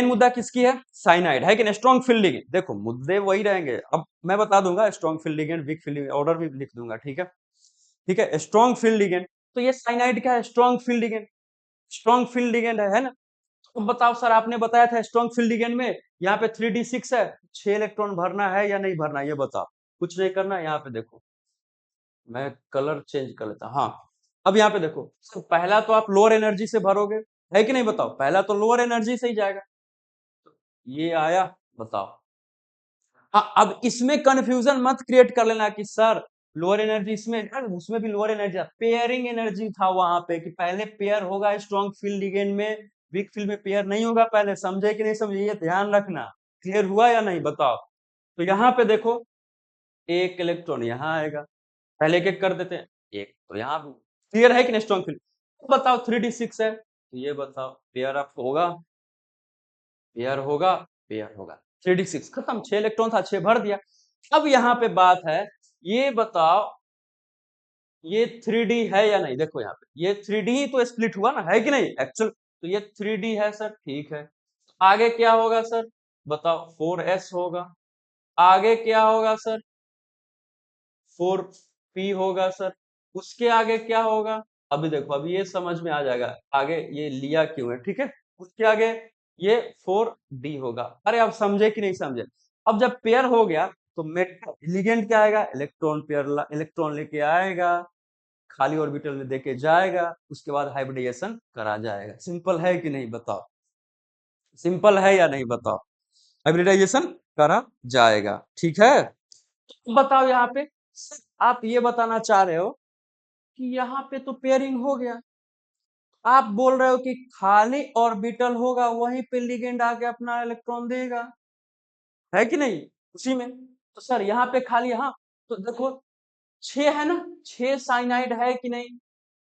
मुद्दा किसकी है, साइनाइड है कि नहीं, स्ट्रॉन्ग फील्ड लिगेंड। देखो मुद्दे वही रहेंगे, अब मैं बता दूंगा strong field ligand, weak field ligand, order भी लिख दूंगा, ठीक है। ठीक है, स्ट्रॉन्ग फील्ड लिगेंड, तो ये साइनाइड क्या है, strong field ligand, strong field ligand है ना। तो बताओ सर, आपने बताया था स्ट्रॉन्ग फील्ड लिगेंड में यहाँ पे 3d6 है, 6 इलेक्ट्रॉन भरना है या नहीं भरना, ये बताओ। कुछ नहीं करना, यहाँ पे देखो मैं कलर चेंज कर लेता, हाँ। अब यहाँ पे देखो सर, पहला तो आप लोअर एनर्जी से भरोगे, है कि नहीं, बताओ, पहला तो लोअर एनर्जी से ही जाएगा, ये आया, बताओ। हाँ, अब इसमें कंफ्यूजन मत क्रिएट कर लेना कि सर लोअर एनर्जी इसमें, अरे उसमें भी लोअर एनर्जी, पेयरिंग एनर्जी था वहां पे, कि पहले पेयर होगा स्ट्रॉन्ग फील्ड लिगेंड में, वीक फील्ड में पेयर नहीं होगा पहले, समझे कि नहीं समझे, ये ध्यान रखना। क्लियर हुआ या नहीं, बताओ। तो यहाँ पे देखो, एक इलेक्ट्रॉन यहाँ आएगा, पहले एक एक कर देते हैं, एक तो यहाँ, क्लियर है कि नहीं स्ट्रॉन्ग फील्ड। बताओ 3d6 है, तो ये बताओ पेयर अप होगा, पेयर होगा, पेयर होगा, 3d6 खत्म, 6 इलेक्ट्रॉन था, 6 भर दिया। अब यहाँ पे बात है, ये बताओ ये 3D है या नहीं, देखो यहाँ पे ये 3D ही तो स्प्लिट हुआ ना, है कि नहीं एक्चुअल, तो ये 3D है सर, ठीक है। आगे क्या होगा सर, बताओ, 4s होगा। आगे क्या होगा सर, 4p होगा सर। उसके आगे क्या होगा, अभी देखो, अभी ये समझ में आ जाएगा आगे ये लिया क्यों है, ठीक है। उसके आगे ये 4d होगा। अरे आप समझे कि नहीं समझे। अब जब पेयर हो गया, तो लिगेंड क्या आएगा, इलेक्ट्रॉन पेयर, इलेक्ट्रॉन लेके आएगा, खाली ऑर्बिटल में देके जाएगा, उसके बाद हाइब्रिडाइजेशन करा जाएगा। सिंपल है कि नहीं, बताओ। सिंपल है या नहीं, बताओ। हाइब्रिडाइजेशन करा जाएगा, ठीक है। तो बताओ यहाँ पे सर, आप ये बताना चाह रहे हो कि यहाँ पे तो पेयरिंग हो गया, आप बोल रहे हो कि खाली ऑर्बिटल होगा, वहीं पे लिगेंड आके अपना इलेक्ट्रॉन देगा, है कि नहीं, उसी में। तो सर यहाँ पे खाली, हाँ, तो देखो 6 है ना, 6 साइनाइड है कि नहीं,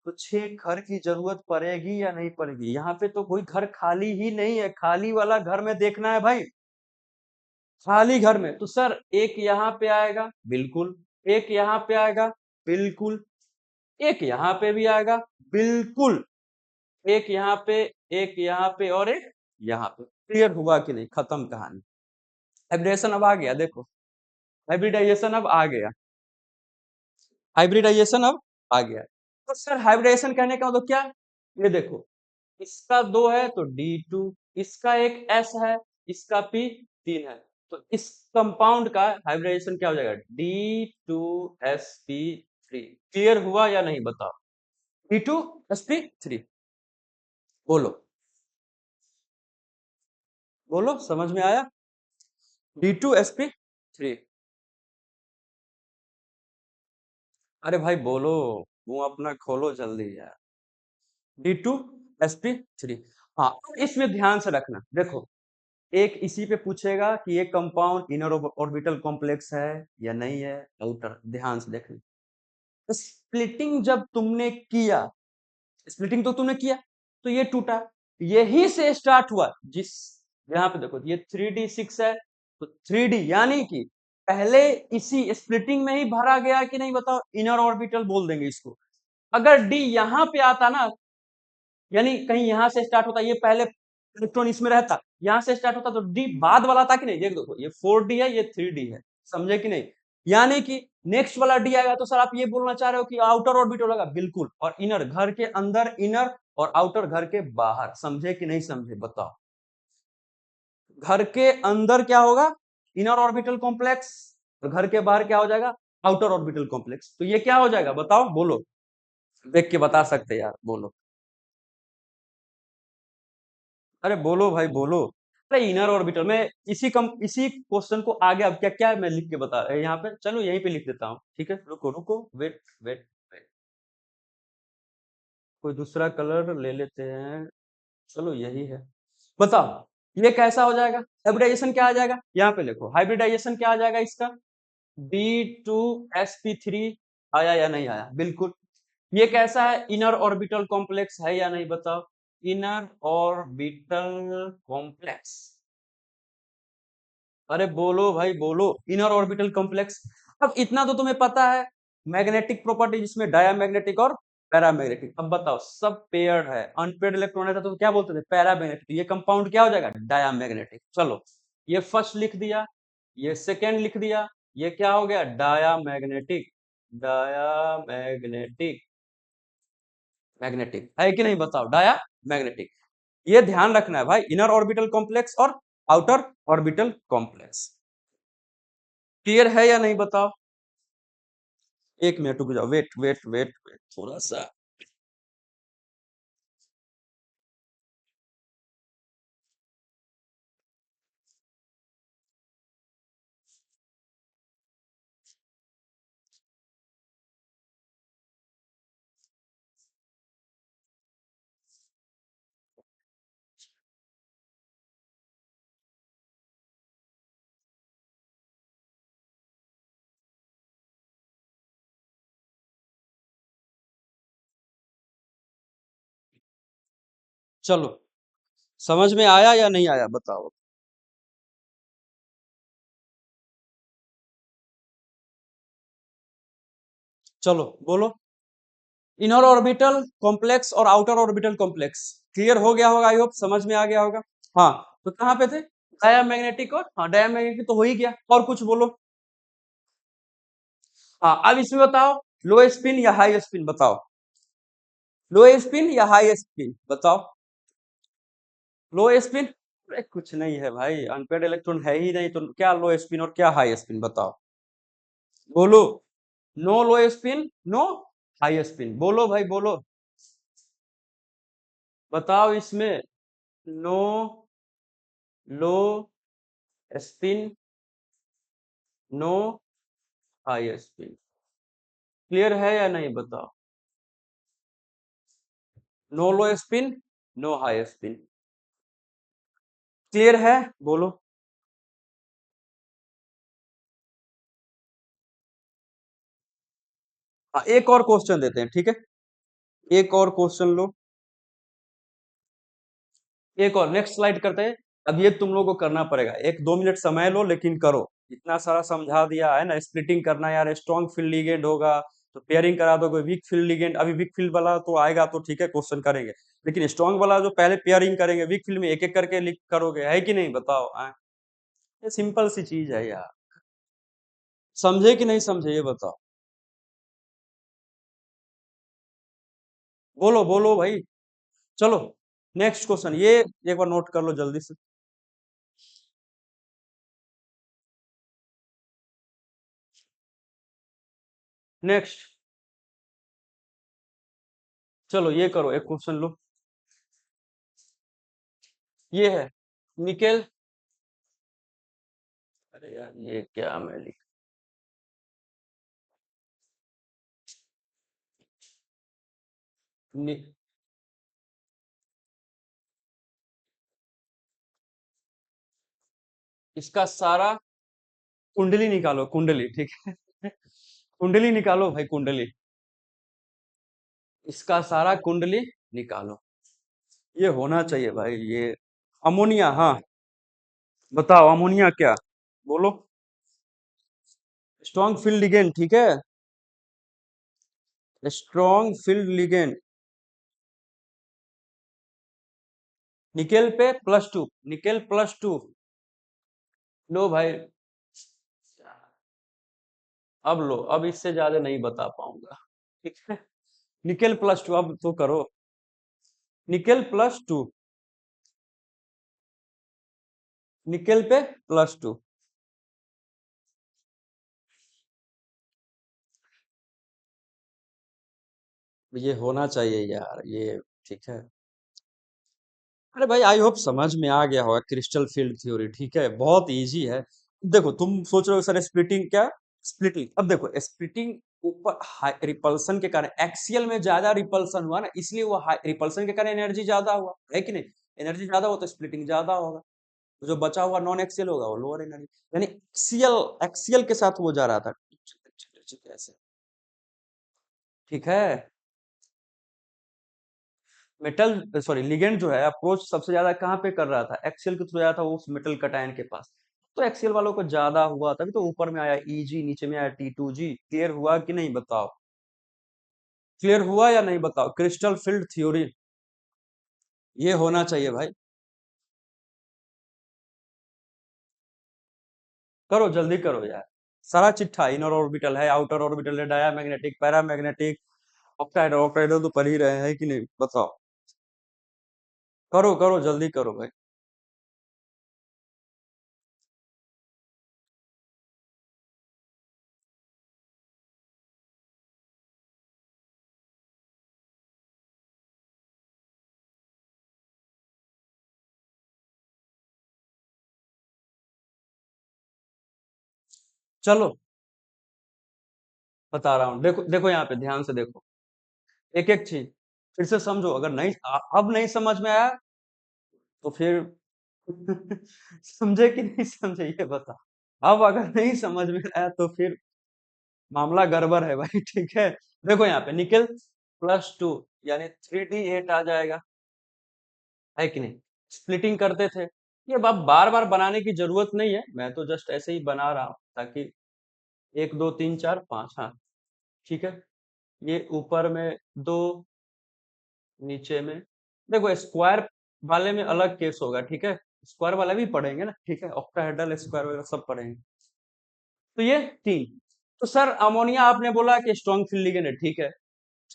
तो 6 घर की जरूरत पड़ेगी या नहीं पड़ेगी, यहाँ पे तो कोई घर खाली ही नहीं है, खाली वाला घर में देखना है भाई, खाली घर में। तो सर एक यहाँ पे आएगा, बिल्कुल, एक यहाँ पे आएगा, बिल्कुल, एक यहाँ पे भी आएगा, बिल्कुल, एक यहाँ पे, एक यहाँ पे, और एक यहाँ पे। क्लियर हुआ कि नहीं, खत्म कहानी। हाइब्रिडेशन अब आ गया, देखो हाइब्रिडाइजेशन अब आ गया, हाइब्रिडाइजेशन अब आ गया। तो सर हाइब्रिडाइजेशन कहने का मतलब क्या, ये देखो, इसका 2 है तो D2, इसका एक S है, इसका P 3 है, तो इस कंपाउंड का हाइब्रिडाइजेशन क्या हो जाएगा? D2sp3। क्लियर हुआ या नहीं बताओ? D2sp3, बोलो बोलो, समझ में आया? D2sp3। अरे भाई बोलो, मुंह अपना खोलो जल्दी यार। D2sp3। हाँ, इसमें ध्यान से रखना, देखो एक इसी पे पूछेगा कि ये कंपाउंड इनर ऑर्बिटल कॉम्प्लेक्स है या नहीं है, आउटर, ध्यान से देखना। स्प्लिटिंग जब तुमने किया, स्प्लिटिंग तो तुमने किया, तो ये टूटा, यही से स्टार्ट हुआ। जिस, यहाँ पे देखो ये 3D6 है, तो 3D यानी कि पहले इसी स्प्लिटिंग में ही भरा गया कि नहीं बताओ, इनर ऑर्बिटल बोल देंगे इसको। अगर डी यहाँ पे आता ना, यानी कहीं यहाँ से स्टार्ट होता, ये पहले इलेक्ट्रॉन इसमें रहता, यहाँ से स्टार्ट होता, तो डी बाद वाला था कि नहीं, देख देखो ये 4D है, ये 3D है, समझे कि नहीं? यानी कि नेक्स्ट वाला डी आएगा, तो सर आप ये बोलना चाह रहे हो कि आउटर ऑर्बिटल होगा, बिल्कुल, और इनर घर के अंदर इनर, और आउटर घर के बाहर, समझे कि नहीं समझे बताओ? घर के अंदर क्या होगा? इनर ऑर्बिटल कॉम्प्लेक्स, और घर के बाहर क्या हो जाएगा? Outer orbital complex. तो ये क्या हो जाएगा बताओ, बोलो, देख के बता सकते यार, बोलो, अरे बोलो भाई बोलो। अरे इनर ऑर्बिटल में, इसी क्वेश्चन को आगे अब क्या क्या मैं लिख के बता, यहाँ पे चलो यहीं पे लिख देता हूँ, ठीक है, रुको रुको, वेट वेट वेट, कोई दूसरा कलर ले लेते हैं, चलो यही है। बताओ ये कैसा हो जाएगा? हाइब्रिडाइजेशन क्या आ जाएगा? यहाँ पे लिखो, हाइब्रिडाइजेशन क्या आ जाएगा इसका? D2sp3। आया या नहीं आया? बिल्कुल। ये कैसा है? इनर ऑर्बिटल कॉम्प्लेक्स है या नहीं बताओ? Inner orbital complex. अरे बोलो भाई बोलो, इनर ऑर्बिटल कॉम्प्लेक्स। अब इतना तो तुम्हें पता है, मैग्नेटिक प्रॉपर्टी जिसमें डायामैग्नेटिक और पैरामैग्नेटिक। अब बताओ, सब पेयर्ड है, अनपेयर्ड इलेक्ट्रॉन रहता तो क्या बोलते थे? पैरामैग्नेटिक। ये कंपाउंड क्या हो जाएगा? डायामैग्नेटिक। चलो, ये फर्स्ट लिख दिया, ये सेकेंड लिख दिया, ये क्या हो गया? डायामैग्नेटिक। डायामैग्नेटिक, मैग्नेटिक है कि नहीं बताओ? Diamagnetic. ये ध्यान रखना है भाई, इनर ऑर्बिटल कॉम्प्लेक्स और आउटर ऑर्बिटल कॉम्प्लेक्स। क्लियर है या नहीं बताओ? एक मिनट रुक जाओ, वेट वेट वेट वेट थोड़ा सा। चलो, समझ में आया या नहीं आया बताओ? चलो बोलो, इनर ऑर्बिटल कॉम्प्लेक्स और आउटर ऑर्बिटल कॉम्प्लेक्स क्लियर हो गया होगा, आई होप समझ में आ गया होगा। हाँ, तो कहाँ पे थे? डायामैग्नेटिक और, हाँ डायामैग्नेटिक तो हो ही गया, और कुछ बोलो। हाँ, अब इसमें बताओ, लो स्पिन या हाई स्पिन बताओ? लो स्पिन या हाई स्पिन बताओ? लो स्पिन। अरे कुछ नहीं है भाई, अनपेड इलेक्ट्रॉन है ही नहीं, तो क्या लो स्पिन और क्या हाई स्पिन बताओ? बोलो, no low spin, no high spin, बोलो भाई बोलो, बताओ इसमें, no low spin, no high spin. Clear है या नहीं बताओ? No low spin, no high spin. Clear है? बोलो। हाँ, एक और क्वेश्चन देते हैं, ठीक है, एक और क्वेश्चन लो, एक और, नेक्स्ट स्लाइड करते हैं। अब ये तुम लोगों को करना पड़ेगा, 1-2 मिनट समय लो, लेकिन करो। इतना सारा समझा दिया है ना, स्प्लिटिंग करना यार, स्ट्रॉन्ग फील्ड लिगेंड होगा तो पेयरिंग करा दोगे, वीक फील्ड लिगेंड, अभी वीक फील्ड वाला तो आएगा तो ठीक है, क्वेश्चन करेंगे, लेकिन स्ट्रॉन्ग वाला जो पहले पेयरिंग करेंगे, वीक फील्ड में एक एक करके लिख करोगे, है कि नहीं बताओ? ये सिंपल सी चीज है यार, समझे कि नहीं समझे ये बताओ? बोलो बोलो भाई। चलो नेक्स्ट क्वेश्चन, ये एक बार नोट कर लो जल्दी से। नेक्स्ट, चलो ये करो, एक क्वेश्चन लो। ये है निकेल, अरे यार ये क्या मैं लिख, नि, इसका सारा कुंडली निकालो, कुंडली, ठीक है। कुंडली निकालो भाई, कुंडली, इसका सारा कुंडली निकालो। ये होना चाहिए भाई ये, अमोनिया, हाँ। बताओ अमोनिया क्या, बोलो। स्ट्रॉन्ग फील्ड लिगेंड, ठीक है। स्ट्रॉन्ग फील्ड लिगेंड, निकेल पे +2, निकेल +2। लो भाई, अब लो, अब इससे ज्यादा नहीं बता पाऊंगा, ठीक है। निकेल +2, अब तो करो। निकेल +2, निकेल पे +2। ये होना चाहिए यार ये, ठीक है। अरे भाई आई होप समझ में आ गया होगा क्रिस्टल फील्ड थ्योरी, ठीक है, बहुत इजी है। देखो तुम सोच रहे हो सर स्प्लिटिंग क्या, स्प्लिटिंग, अब देखो स्प्लिटिंग ऊपर रिपल्सन के कारण, एक्सियल में ज्यादा रिपल्सन हुआ ना, इसलिए वो रिपल्सन के कारण एनर्जी ज्यादा हुआ है कि नहीं। एनर्जी ज्यादा हो तो स्प्लिटिंग ज्यादा होगा, तो जो बचा हुआ नॉन एक्सियल होगा वो लोअर एनर्जी, यानी एक्सियल, एक्सियल के साथ वो जा रहा था, ऐसे, ठीक है। मेटल सॉरी लिगेंड जो है अप्रोच सबसे ज्यादा कहाँ पे कर रहा था, एक्सियल के थ्रू आया था वो उस मेटल कटायन के पास, तो एक्सियल वालों को ज्यादा हुआ, तभी तो ऊपर में आया Eg, नीचे में आया T2G। क्लियर हुआ कि नहीं बताओ, क्लियर हुआ या नहीं बताओ, क्रिस्टल फील्ड थ्योरी, ये होना चाहिए भाई। करो जल्दी करो यार, सारा चिट्ठा, इनर ऑर्बिटल है, आउटर ऑर्बिटल है, डायामैग्नेटिक, पैरामैग्नेटिक, ऑक्टाइड, ऑक्टाइडल तो पढ़ ही रहे हैं कि नहीं बताओ। करो करो जल्दी करो भाई। चलो बता रहा हूँ, देखो देखो यहाँ पे ध्यान से देखो, एक एक चीज फिर से समझो, अगर नहीं अब नहीं समझ में आया तो फिर समझे कि नहीं समझे ये बता। अब अगर नहीं समझ में आया तो फिर मामला गड़बड़ है भाई, ठीक है। देखो यहाँ पे निकेल +2, यानी 3D8 आ जाएगा, है कि नहीं। स्प्लिटिंग करते थे, ये अब बार बार बनाने की जरूरत नहीं है, मैं तो जस्ट ऐसे ही बना रहा हूँ ताकि 1 2 3 4 5, हाँ, ठीक है। ये ऊपर में 2, नीचे में, देखो स्क्वायर वाले में अलग केस होगा, ठीक है। स्क्वायर वाला भी पढ़ेंगे ना, ठीक है, ऑक्टाहेड्रल स्क्वायर वगैरह सब पढ़ेंगे। तो ये 3, तो सर अमोनिया आपने बोला कि स्ट्रॉन्ग फील्ड लिगेंड है, ठीक है।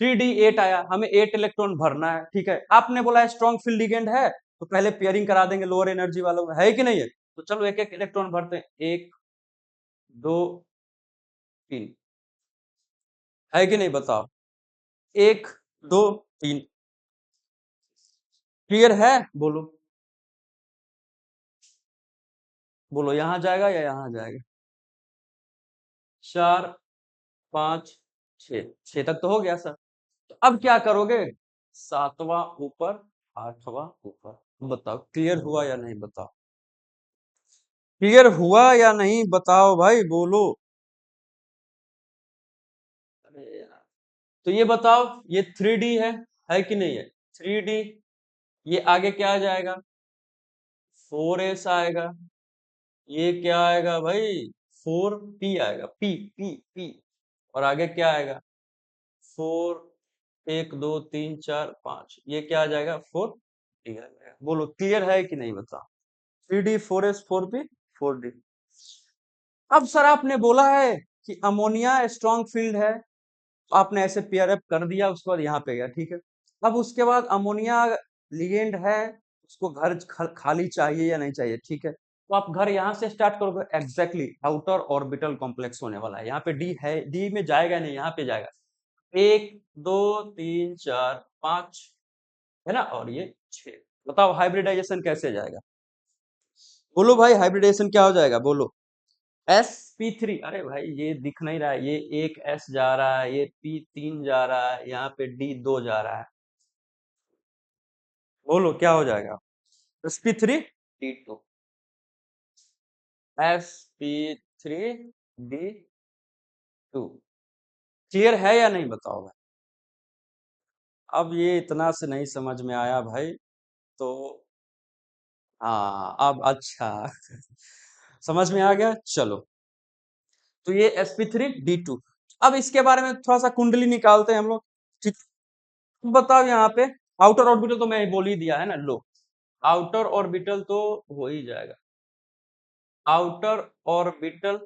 3D8 आया, हमें 8 इलेक्ट्रॉन भरना है, ठीक है। आपने बोला स्ट्रॉन्ग फील्ड लिगेंड है, तो पहले पेयरिंग करा देंगे लोअर एनर्जी वालों में, है कि नहीं है। तो चलो एक एक इलेक्ट्रॉन भरते हैं, 1 2 3, है कि नहीं बताओ, 1 2 3, क्लियर है, बोलो, बोलो यहाँ जाएगा या यहाँ जाएगा। 4 5 6, 6 तक तो हो गया सर। तो अब क्या करोगे, 7वां ऊपर, 8वां ऊपर, बताओ क्लियर हुआ या नहीं बताओ, क्लियर हुआ या नहीं बताओ भाई, बोलो। अरे यार, तो ये बताओ, ये 3D है कि नहीं है, 3D, ये आगे क्या आ जाएगा, 4s आएगा, ये क्या आएगा भाई, 4p आएगा, p और आगे क्या आएगा, 4, 1 2 3 4 5, ये क्या आ जाएगा, 4d आ जाएगा, बोलो क्लियर है कि नहीं बताओ। 3D 4s 4p 4d। अब सर आपने बोला है कि अमोनिया स्ट्रॉन्ग फील्ड है, तो आपने ऐसे पेयर अप कर दिया, उसके बाद यहाँ पे गया, ठीक है। अब उसके बाद अमोनिया लिगेंड है, उसको घर खाली चाहिए या नहीं चाहिए, ठीक है, तो आप घर यहाँ से स्टार्ट करोगे, एग्जैक्टली आउटर ऑर्बिटल कॉम्प्लेक्स होने वाला है, यहाँ पे डी है, डी में जाएगा नहीं, यहाँ पे जाएगा, 1 2 3 4 5 है ना, और ये 6। बताओ हाइब्रिडाइजेशन कैसे जाएगा, बोलो भाई हाइब्रिडाइजेशन क्या हो जाएगा, बोलो। sp3, अरे भाई ये दिख नहीं रहा है, ये एक s जा रहा है, ये p3 जा रहा है, यहाँ पे d2 जा रहा है, बोलो क्या हो जाएगा, sp3 d2, sp3 d2, clear है या नहीं बताओ भाई। अब ये इतना से नहीं समझ में आया भाई, तो हाँ अब अच्छा समझ में आ गया, चलो। तो ये sp3 d2, अब इसके बारे में थोड़ा सा कुंडली निकालते हैं हम लोग, ठीक। बताओ यहाँ पे आउटर ऑर्बिटल तो मैं बोल ही दिया है ना, लो आउटर ऑर्बिटल तो हो ही जाएगा, आउटर ऑर्बिटल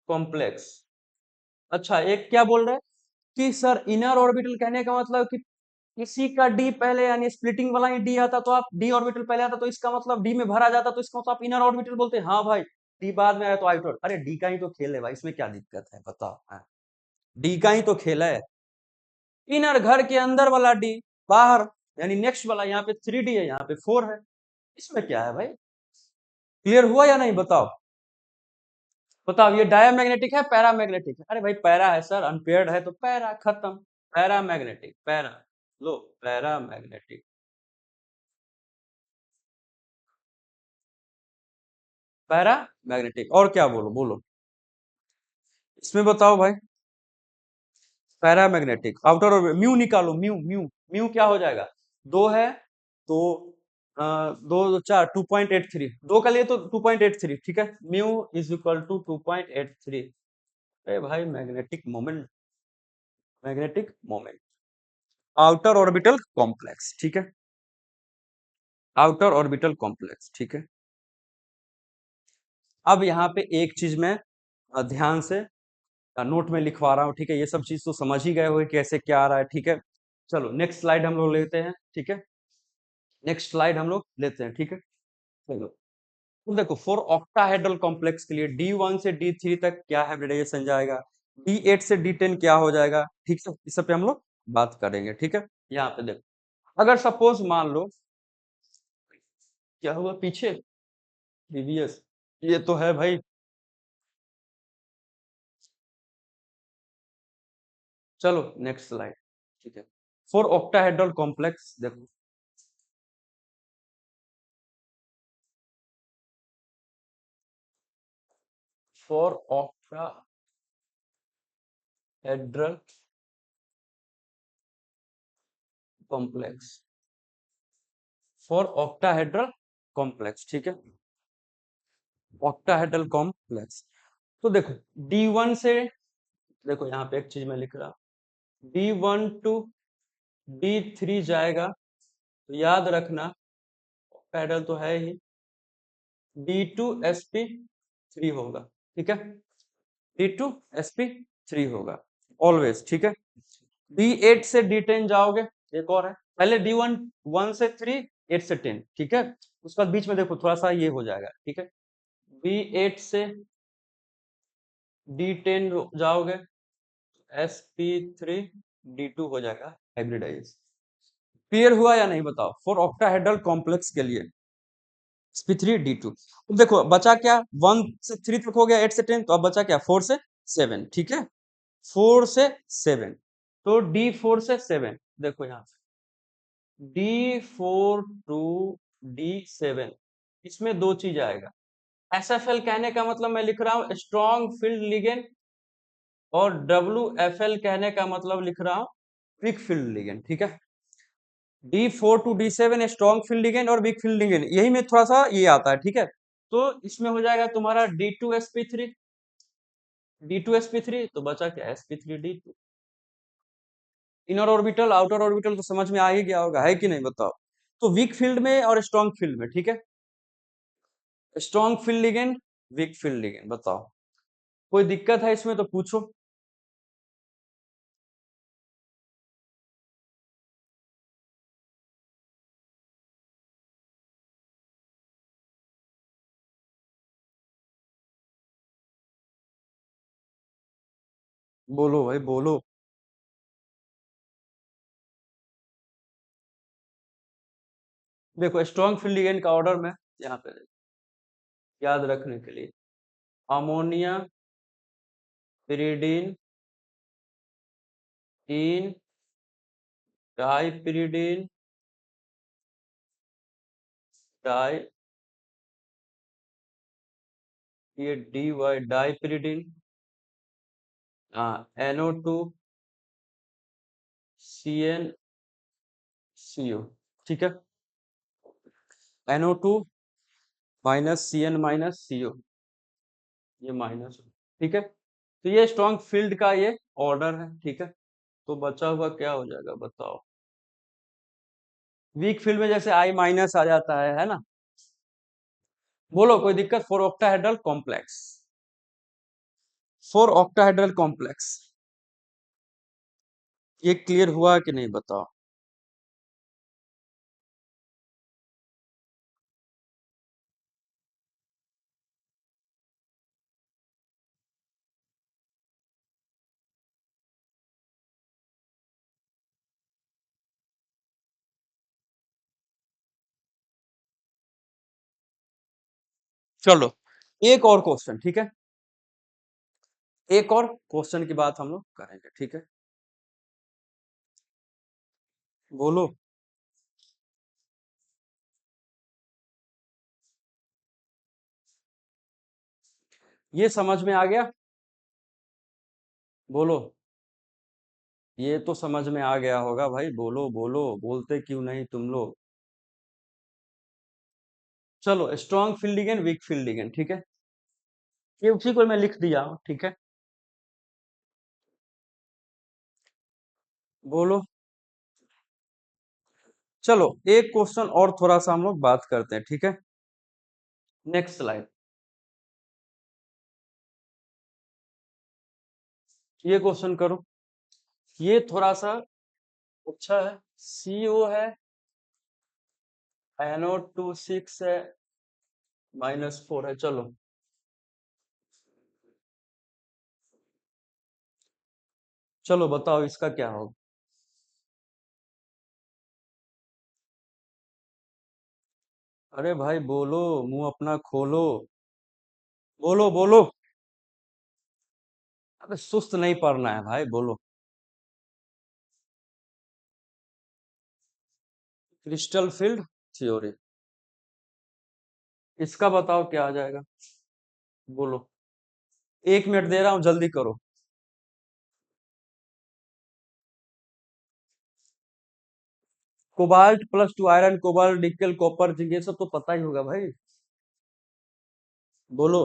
कॉम्प्लेक्स। अच्छा एक क्या बोल रहा है कि सर इनर ऑर्बिटल, कहने का मतलब कि किसी का डी पहले यानी स्प्लिटिंग वाला ही डी आता, तो आप डी ऑर्बिटल पहले आता तो इसका मतलब डी में भरा जाता, तो इसका मतलब आप इनर ऑर्बिटल बोलते हैं, हाँ भाई डी बाद में आया तो आउटर, अरे डी का ही तो खेल है भाई, इसमें क्या दिक्कत है बताओ, हाँ डी का ही तो खेल है, इनर घर के अंदर वाला डी, बाहर यानी नेक्स्ट वाला, यहाँ पे 3D है, यहाँ पे 4 है, इसमें क्या है भाई, क्लियर हुआ या नहीं बताओ। बताओ ये डायमैग्नेटिक है पैरामैग्नेटिक है, अरे भाई पैरा है सर, अनपेयर्ड है तो पैरा, खत्म, पैरामैग्नेटिक, पैरा, लो पैरामैग्नेटिक, पैरामैग्नेटिक, और क्या बोलो बोलो, इसमें बताओ भाई, पैरामैग्नेटिक आउटर और म्यू निकालो, म्यू म्यू, म्यू क्या हो जाएगा, 2 है तो 2 4 2.83, 2 का लिए तो 2.83, ठीक है, म्यू इज इक्वल टू 2.83, अरे भाई magnetic moment, magnetic moment, outer orbital complex, ठीक है, आउटर ऑर्बिटल कॉम्प्लेक्स, ठीक है। अब यहाँ पे एक चीज मैं ध्यान से नोट में लिखवा रहा हूँ, ठीक है, ये सब चीज तो समझ ही गए हो कैसे क्या आ रहा है, ठीक है। चलो नेक्स्ट स्लाइड हम लोग लेते हैं, ठीक है, नेक्स्ट स्लाइड हम लोग लेते हैं, ठीक है, चलो। तो देखो फॉर ऑक्टाहेड्रल कॉम्प्लेक्स के लिए D1 से D3 तक क्या हाइब्रिडाइजेशन जाएगा, D8 से D10 क्या हो जाएगा, ठीक है, इस सब पे हम लोग बात करेंगे, ठीक है। यहाँ पे देखो अगर सपोज मान लो, क्या हुआ पीछे, प्रीवियस, ये तो है भाई, चलो नेक्स्ट स्लाइड, ठीक है, फॉर ऑक्टाहेड्रल कॉम्प्लेक्स देखो, for octahedral complex, for octahedral complex, ठीक है, ऑक्टाहेड्रल कॉम्प्लेक्स, तो देखो D1 से, देखो यहाँ पे एक चीज मैं लिख रहा हूँ, D1 टू D3 जाएगा, तो याद रखना पैडल तो है ही, D2 sp3 होगा, ठीक है, D2 sp3 होगा ऑलवेज, ठीक है। D8 से D10 जाओगे, एक और है, पहले D1 1 से 3, 8 से 10, ठीक है, उसके बाद बीच में देखो थोड़ा सा ये हो जाएगा, ठीक है, D8 से D10 जाओगे, sp3 D2 हो जाएगा हाइब्रिडाइज, क्लियर हुआ या नहीं बताओ, फॉर ऑक्टाहेड्रल कॉम्प्लेक्स के लिए sp3 D2, अब देखो बचा क्या, 1 से 3 तक हो गया, 8 से 10, तो अब बचा क्या 4 से 7, ठीक है, 4 से 7, तो D4 से 7, देखो यहाँ D4 टू D7, इसमें दो चीज आएगा, SFL कहने का मतलब मैं लिख रहा हूँ स्ट्रॉन्ग फील्ड लिगेंड, और WFL कहने का मतलब लिख रहा हूँ वीक फील्ड लिगेंड, ठीक है। D4 to D7 strong field ligand और वीक फील्ड लिगेंड, यही में थोड़ा सा ये आता है, ठीक है, तो इसमें हो जाएगा तुम्हारा D2sp3, D2sp3, तो बचा क्या sp3D2, inner orbital outer orbital तो समझ में आ ही गया होगा, है कि नहीं बताओ। तो वीक फील्ड में और स्ट्रॉन्ग फील्ड में, ठीक है, strong field ligand, weak field ligand, बताओ कोई दिक्कत है इसमें तो पूछो। बोलो भाई बोलो। देखो स्ट्रॉन्ग फील्ड लिगेंड का ऑर्डर में यहाँ पे याद रखने के लिए, अमोनिया, pyridine, इन, डाइपिरिडिन, डाई, ये डी वाई डाइपिरिडिन, हाँ NO2, CnCO, ठीक है, NO2 minus CN minus CO, ये माइनस, ठीक है। तो ये स्ट्रॉन्ग फील्ड का ये ऑर्डर है, ठीक है। तो बचा हुआ क्या हो जाएगा बताओ। वीक फील्ड में जैसे I माइनस आ जाता है ना। बोलो कोई दिक्कत। Four octahedral complex, four octahedral complex, ये क्लियर हुआ कि नहीं बताओ। चलो एक और क्वेश्चन, ठीक है, एक और क्वेश्चन की बात हम लोग करेंगे, ठीक है। बोलो। ये समझ में आ गया। बोलो। ये तो समझ में आ गया होगा भाई, बोलो बोलो, बोलते क्यों नहीं तुम लोग। चलो स्ट्रॉन्ग फील्डिंग वीक फील्डिंग, ठीक है, ये उसी को मैं लिख दिया हूं, ठीक है। बोलो। चलो एक क्वेश्चन और थोड़ा सा हम लोग बात करते हैं, ठीक है। Next slide. ये क्वेश्चन करो। ये थोड़ा सा अच्छा है। CO है, NO2 6 है, -4 है। चलो चलो बताओ इसका क्या होगा। अरे भाई बोलो, मुंह अपना खोलो। बोलो बोलो। अबे सुस्त नहीं पड़ना है भाई, बोलो। क्रिस्टल फील्ड थ्योरी, इसका बताओ क्या आ जाएगा। बोलो। 1 मिनट दे रहा हूं, जल्दी करो। कोबाल्ट +2 आयरन, कोबाल्ट, निकल, कॉपर, जिंक, ये सब तो पता ही होगा भाई। बोलो।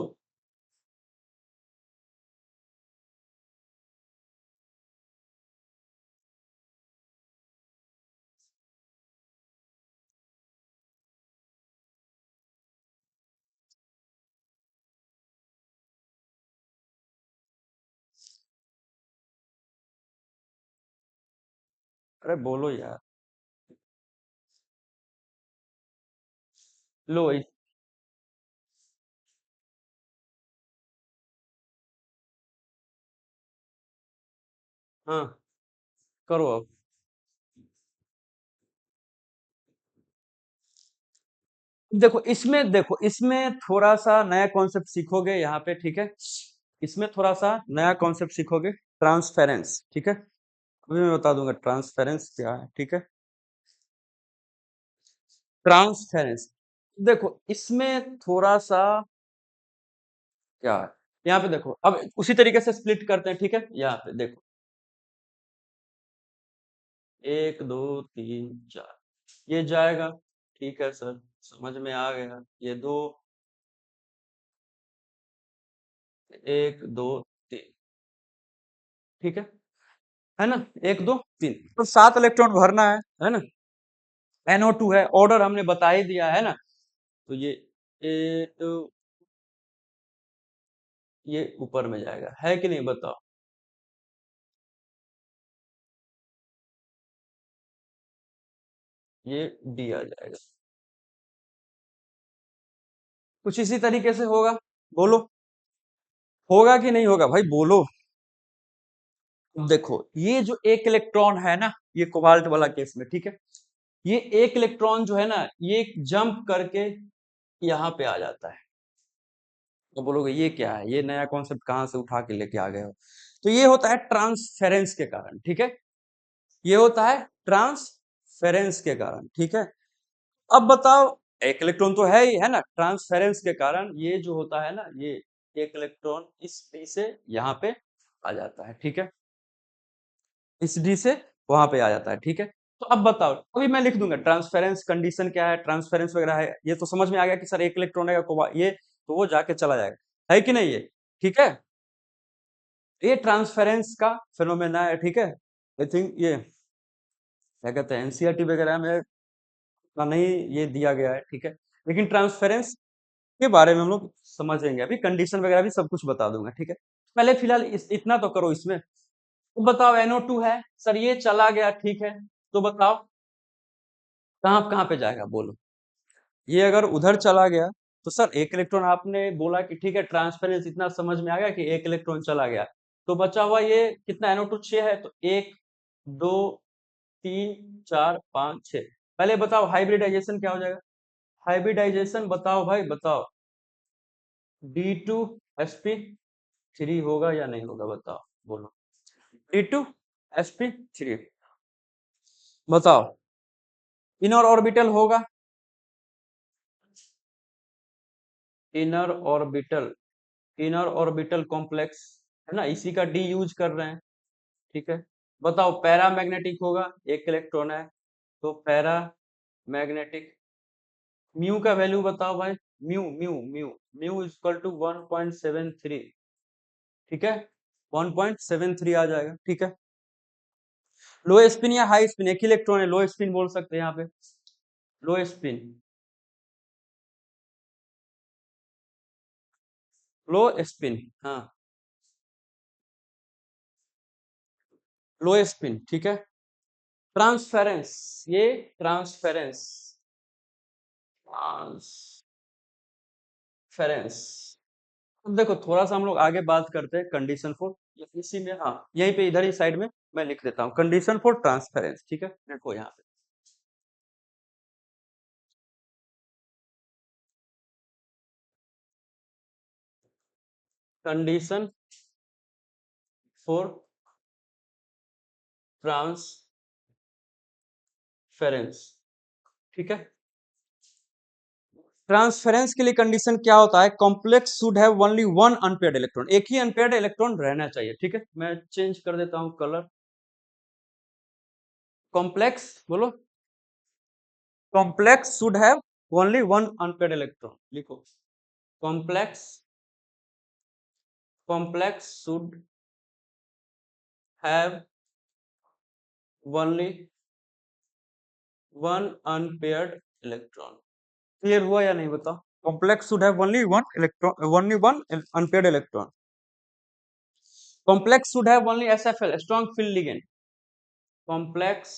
अरे बोलो यार। लो हाँ करो अब। देखो इसमें थोड़ा सा नया कॉन्सेप्ट सीखोगे यहाँ पे, ठीक है। इसमें थोड़ा सा नया कॉन्सेप्ट सीखोगे, ट्रांसफेरेंस, ठीक है। अभी मैं बता दूंगा ट्रांसफेरेंस क्या है, ठीक है। ट्रांसफेरेंस, देखो इसमें थोड़ा सा क्या है, यहाँ पे देखो, अब उसी तरीके से स्प्लिट करते हैं, ठीक है। यहाँ पे देखो 1 2 3 4, ये जाएगा, ठीक है सर, समझ में आ गया। ये दो, 1 2 3, ठीक है ना। 1 2 3 तो 7 इलेक्ट्रॉन भरना है ना। NO2 है, ऑर्डर हमने बता ही दिया है ना। तो ये ऊपर में जाएगा, है कि नहीं बताओ। ये D आ जाएगा। कुछ इसी तरीके से होगा। बोलो। होगा कि नहीं होगा भाई, बोलो। देखो ये जो एक इलेक्ट्रॉन है ना, ये कोबाल्ट वाला केस में, ठीक है, ये एक इलेक्ट्रॉन जो है ना, ये जंप करके यहाँ पे आ जाता है। तो बोलोगे ये क्या है, ये नया कॉन्सेप्ट कहाँ से उठा के लेके आ गए हो? तो ये होता है ट्रांसफेरेंस के कारण, ठीक है, ये होता है ट्रांसफेरेंस के कारण, ठीक है। अब बताओ, एक इलेक्ट्रॉन तो है ही है ना, ट्रांसफेरेंस के कारण ये जो होता है ना, ये एक इलेक्ट्रॉन इस डी से यहाँ पे आ जाता है, ठीक है, इस डी से वहां पे आ जाता है, ठीक है। तो अब बताओ, अभी मैं लिख दूंगा ट्रांसफेरेंस कंडीशन क्या है, ट्रांसफेरेंस वगैरह है, ये तो समझ में आ गया कि सर एक इलेक्ट्रॉन है ये, तो वो जाके चला जाएगा, है कि नहीं ये, ठीक है। ये ट्रांसफेरेंस का फिनोमेना है, ठीक है। आई थिंक ये क्या कहते हैं, एनसीईआरटी वगैरह में इतना नहीं ये दिया गया है, ठीक है, लेकिन ट्रांसफेरेंस के बारे में हम लोग समझेंगे, अभी कंडीशन वगैरह भी सब कुछ बता दूंगा, ठीक है। पहले फिलहाल इतना तो करो इसमें। तो बताओ NO2 है सर, ये चला गया, ठीक है, तो बताओ कहाँ कहाँ पे जाएगा, बोलो। ये अगर उधर चला गया तो सर एक इलेक्ट्रॉन, आपने बोला कि ठीक है ट्रांसफरेंस इतना समझ में आ गया कि एक इलेक्ट्रॉन चला गया, तो बचा हुआ ये कितना, NO2 6 है, तो 1 2 3 4 5 6। पहले बताओ हाइब्रिडाइजेशन क्या हो जाएगा, हाइब्रिडाइजेशन बताओ भाई बताओ, D2sp3 होगा या नहीं होगा, बताओ बोलो। D2sp3 बताओ, इनर ऑर्बिटल होगा, inner orbital, inner orbital complex है ना, इसी का डी यूज कर रहे हैं, ठीक है। बताओ पैरामैग्नेटिक होगा, एक इलेक्ट्रॉन है, तो पैरा मैग्नेटिक, म्यू का वैल्यू बताओ भाई, mu mu mu mu equal to 1.73, ठीक है, 1.73 आ जाएगा, ठीक है। लो स्पिन या हाई स्पिन, एक ही इलेक्ट्रॉन है, लो स्पिन बोल सकते हैं यहाँ पे, लो स्पिन, लो स्पिन, हाँ, लो स्पिन, ठीक है। ट्रांसफेरेंस, ये ट्रांसफेरेंस, ट्रांसफेरेंस, अब देखो थोड़ा सा हम लोग आगे बात करते हैं कंडीशन फॉर, इसी में, हाँ यहीं पे इधर ही साइड में मैं लिख देता हूँ कंडीशन फॉर ट्रांसफेरेंस, ठीक है, देखो यहाँ पे कंडीशन फॉर ट्रांसफेरेंस, ठीक है। ट्रांसफेरेंस के लिए कंडीशन क्या होता है, complex should have only one unpaired electron, एक ही अनपेयर्ड इलेक्ट्रॉन रहना चाहिए, ठीक है। मैं चेंज कर देता हूँ कलर, कॉम्प्लेक्स बोलो, complex should have only one unpaired electron, लिखो complex, complex should have only one unpaired electron, clear हुआ या नहीं बताओ। Complex should have only one electron, only one unpaired electron, complex should have only SFL strong field ligand, complex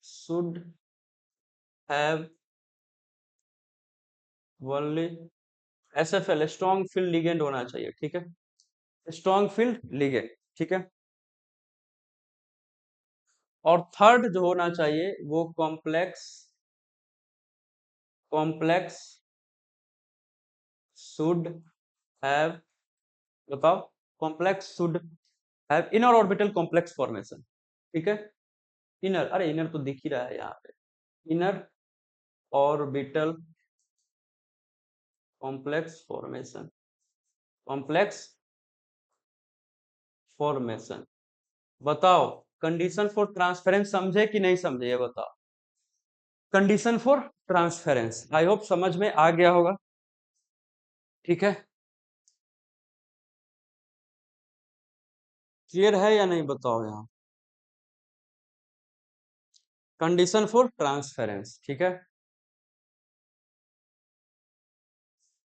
should have only SFL strong field ligand होना चाहिए, ठीक है, strong field ligand, ठीक है। और थर्ड जो होना चाहिए वो कॉम्प्लेक्स, कॉम्प्लेक्स शुड हैव, बताओ, complex should have inner orbital complex formation, ठीक है। इनर, अरे इनर तो दिख ही रहा है यहाँ पे, inner orbital complex formation, complex formation, बताओ कंडीशन फॉर ट्रांसफरेंस समझे कि नहीं समझे, ये बताओ। Condition for transference I hope समझ में आ गया होगा, ठीक है, क्लियर है या नहीं बताओ यहाँ। कंडीशन फॉर ट्रांसफरेंस, ठीक है।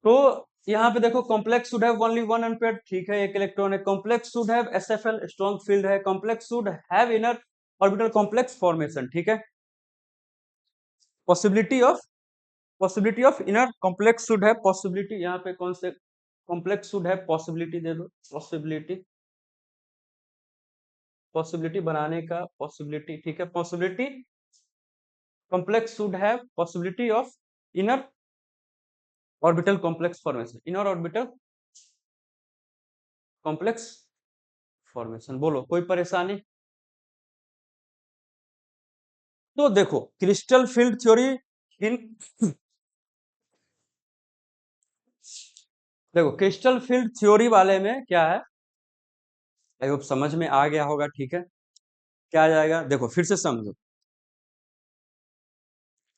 तो यहाँ पे देखो complex should have only one unpaired, ठीक है, एक इलेक्ट्रॉन है, complex should have SFL strong field है, complex should have inner orbital complex formation, ठीक है। Possibility of, possibility of inner complex should have, possibility यहाँ पे कौन से, कॉम्प्लेक्स शुड हैव पॉसिबिलिटी दे दो, पॉसिबिलिटी पॉसिबिलिटी बनाने का पॉसिबिलिटी, ठीक है, possibility complex should have possibility of inner orbital complex formation, inner orbital complex formation. बोलो कोई परेशानी? तो देखो क्रिस्टल फील्ड थ्योरी इन देखो क्रिस्टल फील्ड थ्योरी वाले में क्या है, आई होप समझ में आ गया होगा, ठीक है। क्या आ जाएगा, देखो फिर से समझो।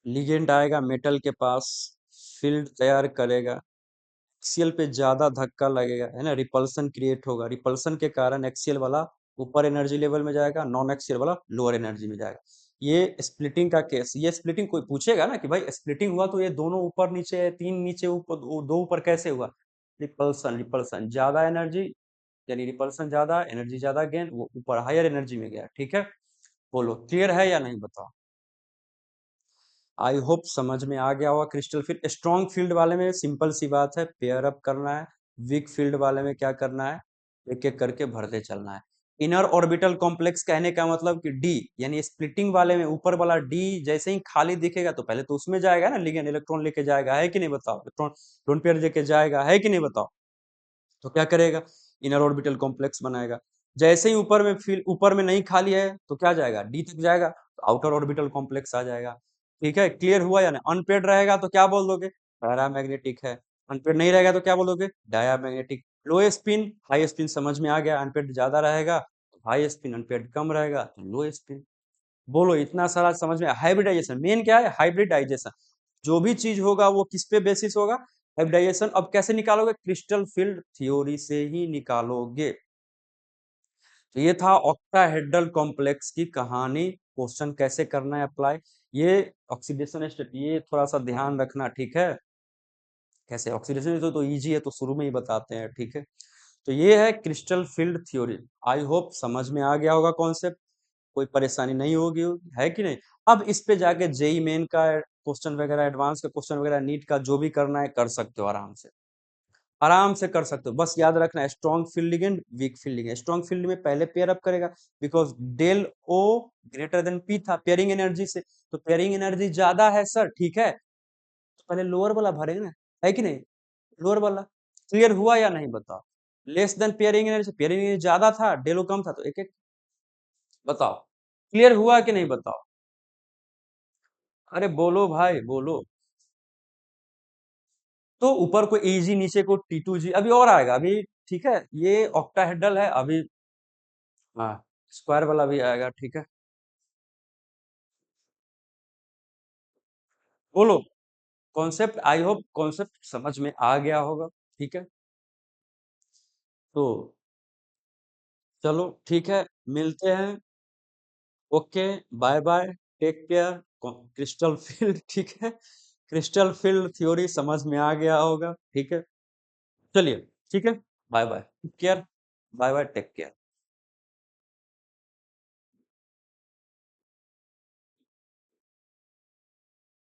लिगेंड आएगा मेटल के पास, फील्ड तैयार करेगा, एक्सियल पे ज्यादा धक्का लगेगा, है ना, रिपल्सन क्रिएट होगा, रिपल्सन के कारण एक्सियल वाला ऊपर एनर्जी लेवल में जाएगा, नॉन एक्सियल वाला लोअर एनर्जी में जाएगा। ये स्प्लिटिंग का केस, ये स्प्लिटिंग कोई पूछेगा ना कि भाई स्प्लिटिंग हुआ तो ये दोनों ऊपर नीचे है, तीन नीचे ऊपर, दो ऊपर कैसे हुआ? रिपल्सन, रिपल्सन ज्यादा एनर्जी, यानी रिपल्सन ज्यादा, एनर्जी ज्यादा गेन, वो ऊपर हायर एनर्जी में गया, ठीक है। बोलो क्लियर है या नहीं, बताओ। आई होप समझ में आ गया होगा। क्रिस्टल फील्ड, स्ट्रॉन्ग फील्ड वाले में सिंपल सी बात है, पेयर अप करना है। वीक फील्ड वाले में क्या करना है, एक एक करके भरते चलना है। इनर ऑर्बिटल कॉम्प्लेक्स कहने का मतलब कि डी, यानी स्प्लिटिंग वाले में ऊपर वाला डी जैसे ही खाली दिखेगा तो पहले तो उसमें जाएगा ना, लिगेंड इलेक्ट्रॉन लेके जाएगा, है कि नहीं बताओ, इलेक्ट्रॉन लोन पेयर लेके जाएगा, है कि नहीं बताओ। तो क्या करेगा, इनर ऑर्बिटल कॉम्प्लेक्स बनाएगा। जैसे ही ऊपर में फील्ड, ऊपर में नहीं खाली है तो क्या जाएगा, डी तक जाएगा, तो आउटर ऑर्बिटल कॉम्प्लेक्स आ जाएगा। ठीक है, क्लियर हुआ या नहीं? अनपेड रहेगा तो क्या बोल दोगे, पैरामैग्नेटिक है। अनपेड नहीं रहेगा तो क्या बोलोगे, डायामैग्नेटिक। लो स्पिन हाई स्पिन समझ में आ गया, अनपेड ज्यादा रहेगा तो हाई स्पिन, अनपेड कम रहेगा तो लो स्पिन। बोलो इतना सारा समझ में। हाइब्रिडाइजेशन मेन क्या है, हाइब्रिडाइजेशन। जो भी चीज होगा वो किस पे बेसिस होगा, हाइब्रिडाइजेशन। अब कैसे निकालोगे, क्रिस्टल फील्ड थ्योरी से ही निकालोगे। तो ये था ऑक्टाहेड्रल कॉम्प्लेक्स की कहानी, क्वेश्चन कैसे करना है अप्लाई। ये ऑक्सीडेशन स्टेट, ये थोड़ा सा ध्यान रखना, ठीक है। कैसे ऑक्सीडेशन तो इजी है, तो शुरू में ही बताते हैं, ठीक है। तो ये है crystal field theory. I hope समझ में आ गया होगा कॉन्सेप्ट, कोई परेशानी नहीं होगी, है कि नहीं। अब इस पे जाके जेई मेन का क्वेश्चन वगैरह, एडवांस का क्वेश्चन वगैरह, नीट का जो भी करना है कर सकते हो, आराम से, आराम से कर सकते हो। बस याद रखना है strong field ligand, weak field ligand. Strong field में पहले पेयर अप करेगा, because del o greater than P था पेयरिंग एनर्जी से, तो पेयरिंग एनर्जी ज्यादा है सर, ठीक है, तो पहले लोअर वाला भरेगा ना, है कि नहीं, लोअर वाला। क्लियर हुआ या नहीं, बताओ। Less than pairing energy, pairing energy ज्यादा था, डेलो कम था, तो एक एक बताओ। क्लियर हुआ कि नहीं, बताओ। अरे बोलो भाई बोलो। तो ऊपर को इजी, नीचे को T2G, अभी और आएगा अभी, ठीक है। ये ऑक्टाहेड्रल है अभी, हाँ, स्क्वायर वाला भी आएगा, ठीक है। बोलो, कॉन्सेप्ट, आई होप कॉन्सेप्ट समझ में आ गया होगा, ठीक है। तो चलो ठीक है, मिलते हैं। Okay, bye bye, take care. Crystal field ठीक है, क्रिस्टल फील्ड थ्योरी समझ में आ गया होगा, ठीक है। चलिए, ठीक है, bye bye, take care, bye bye, take care.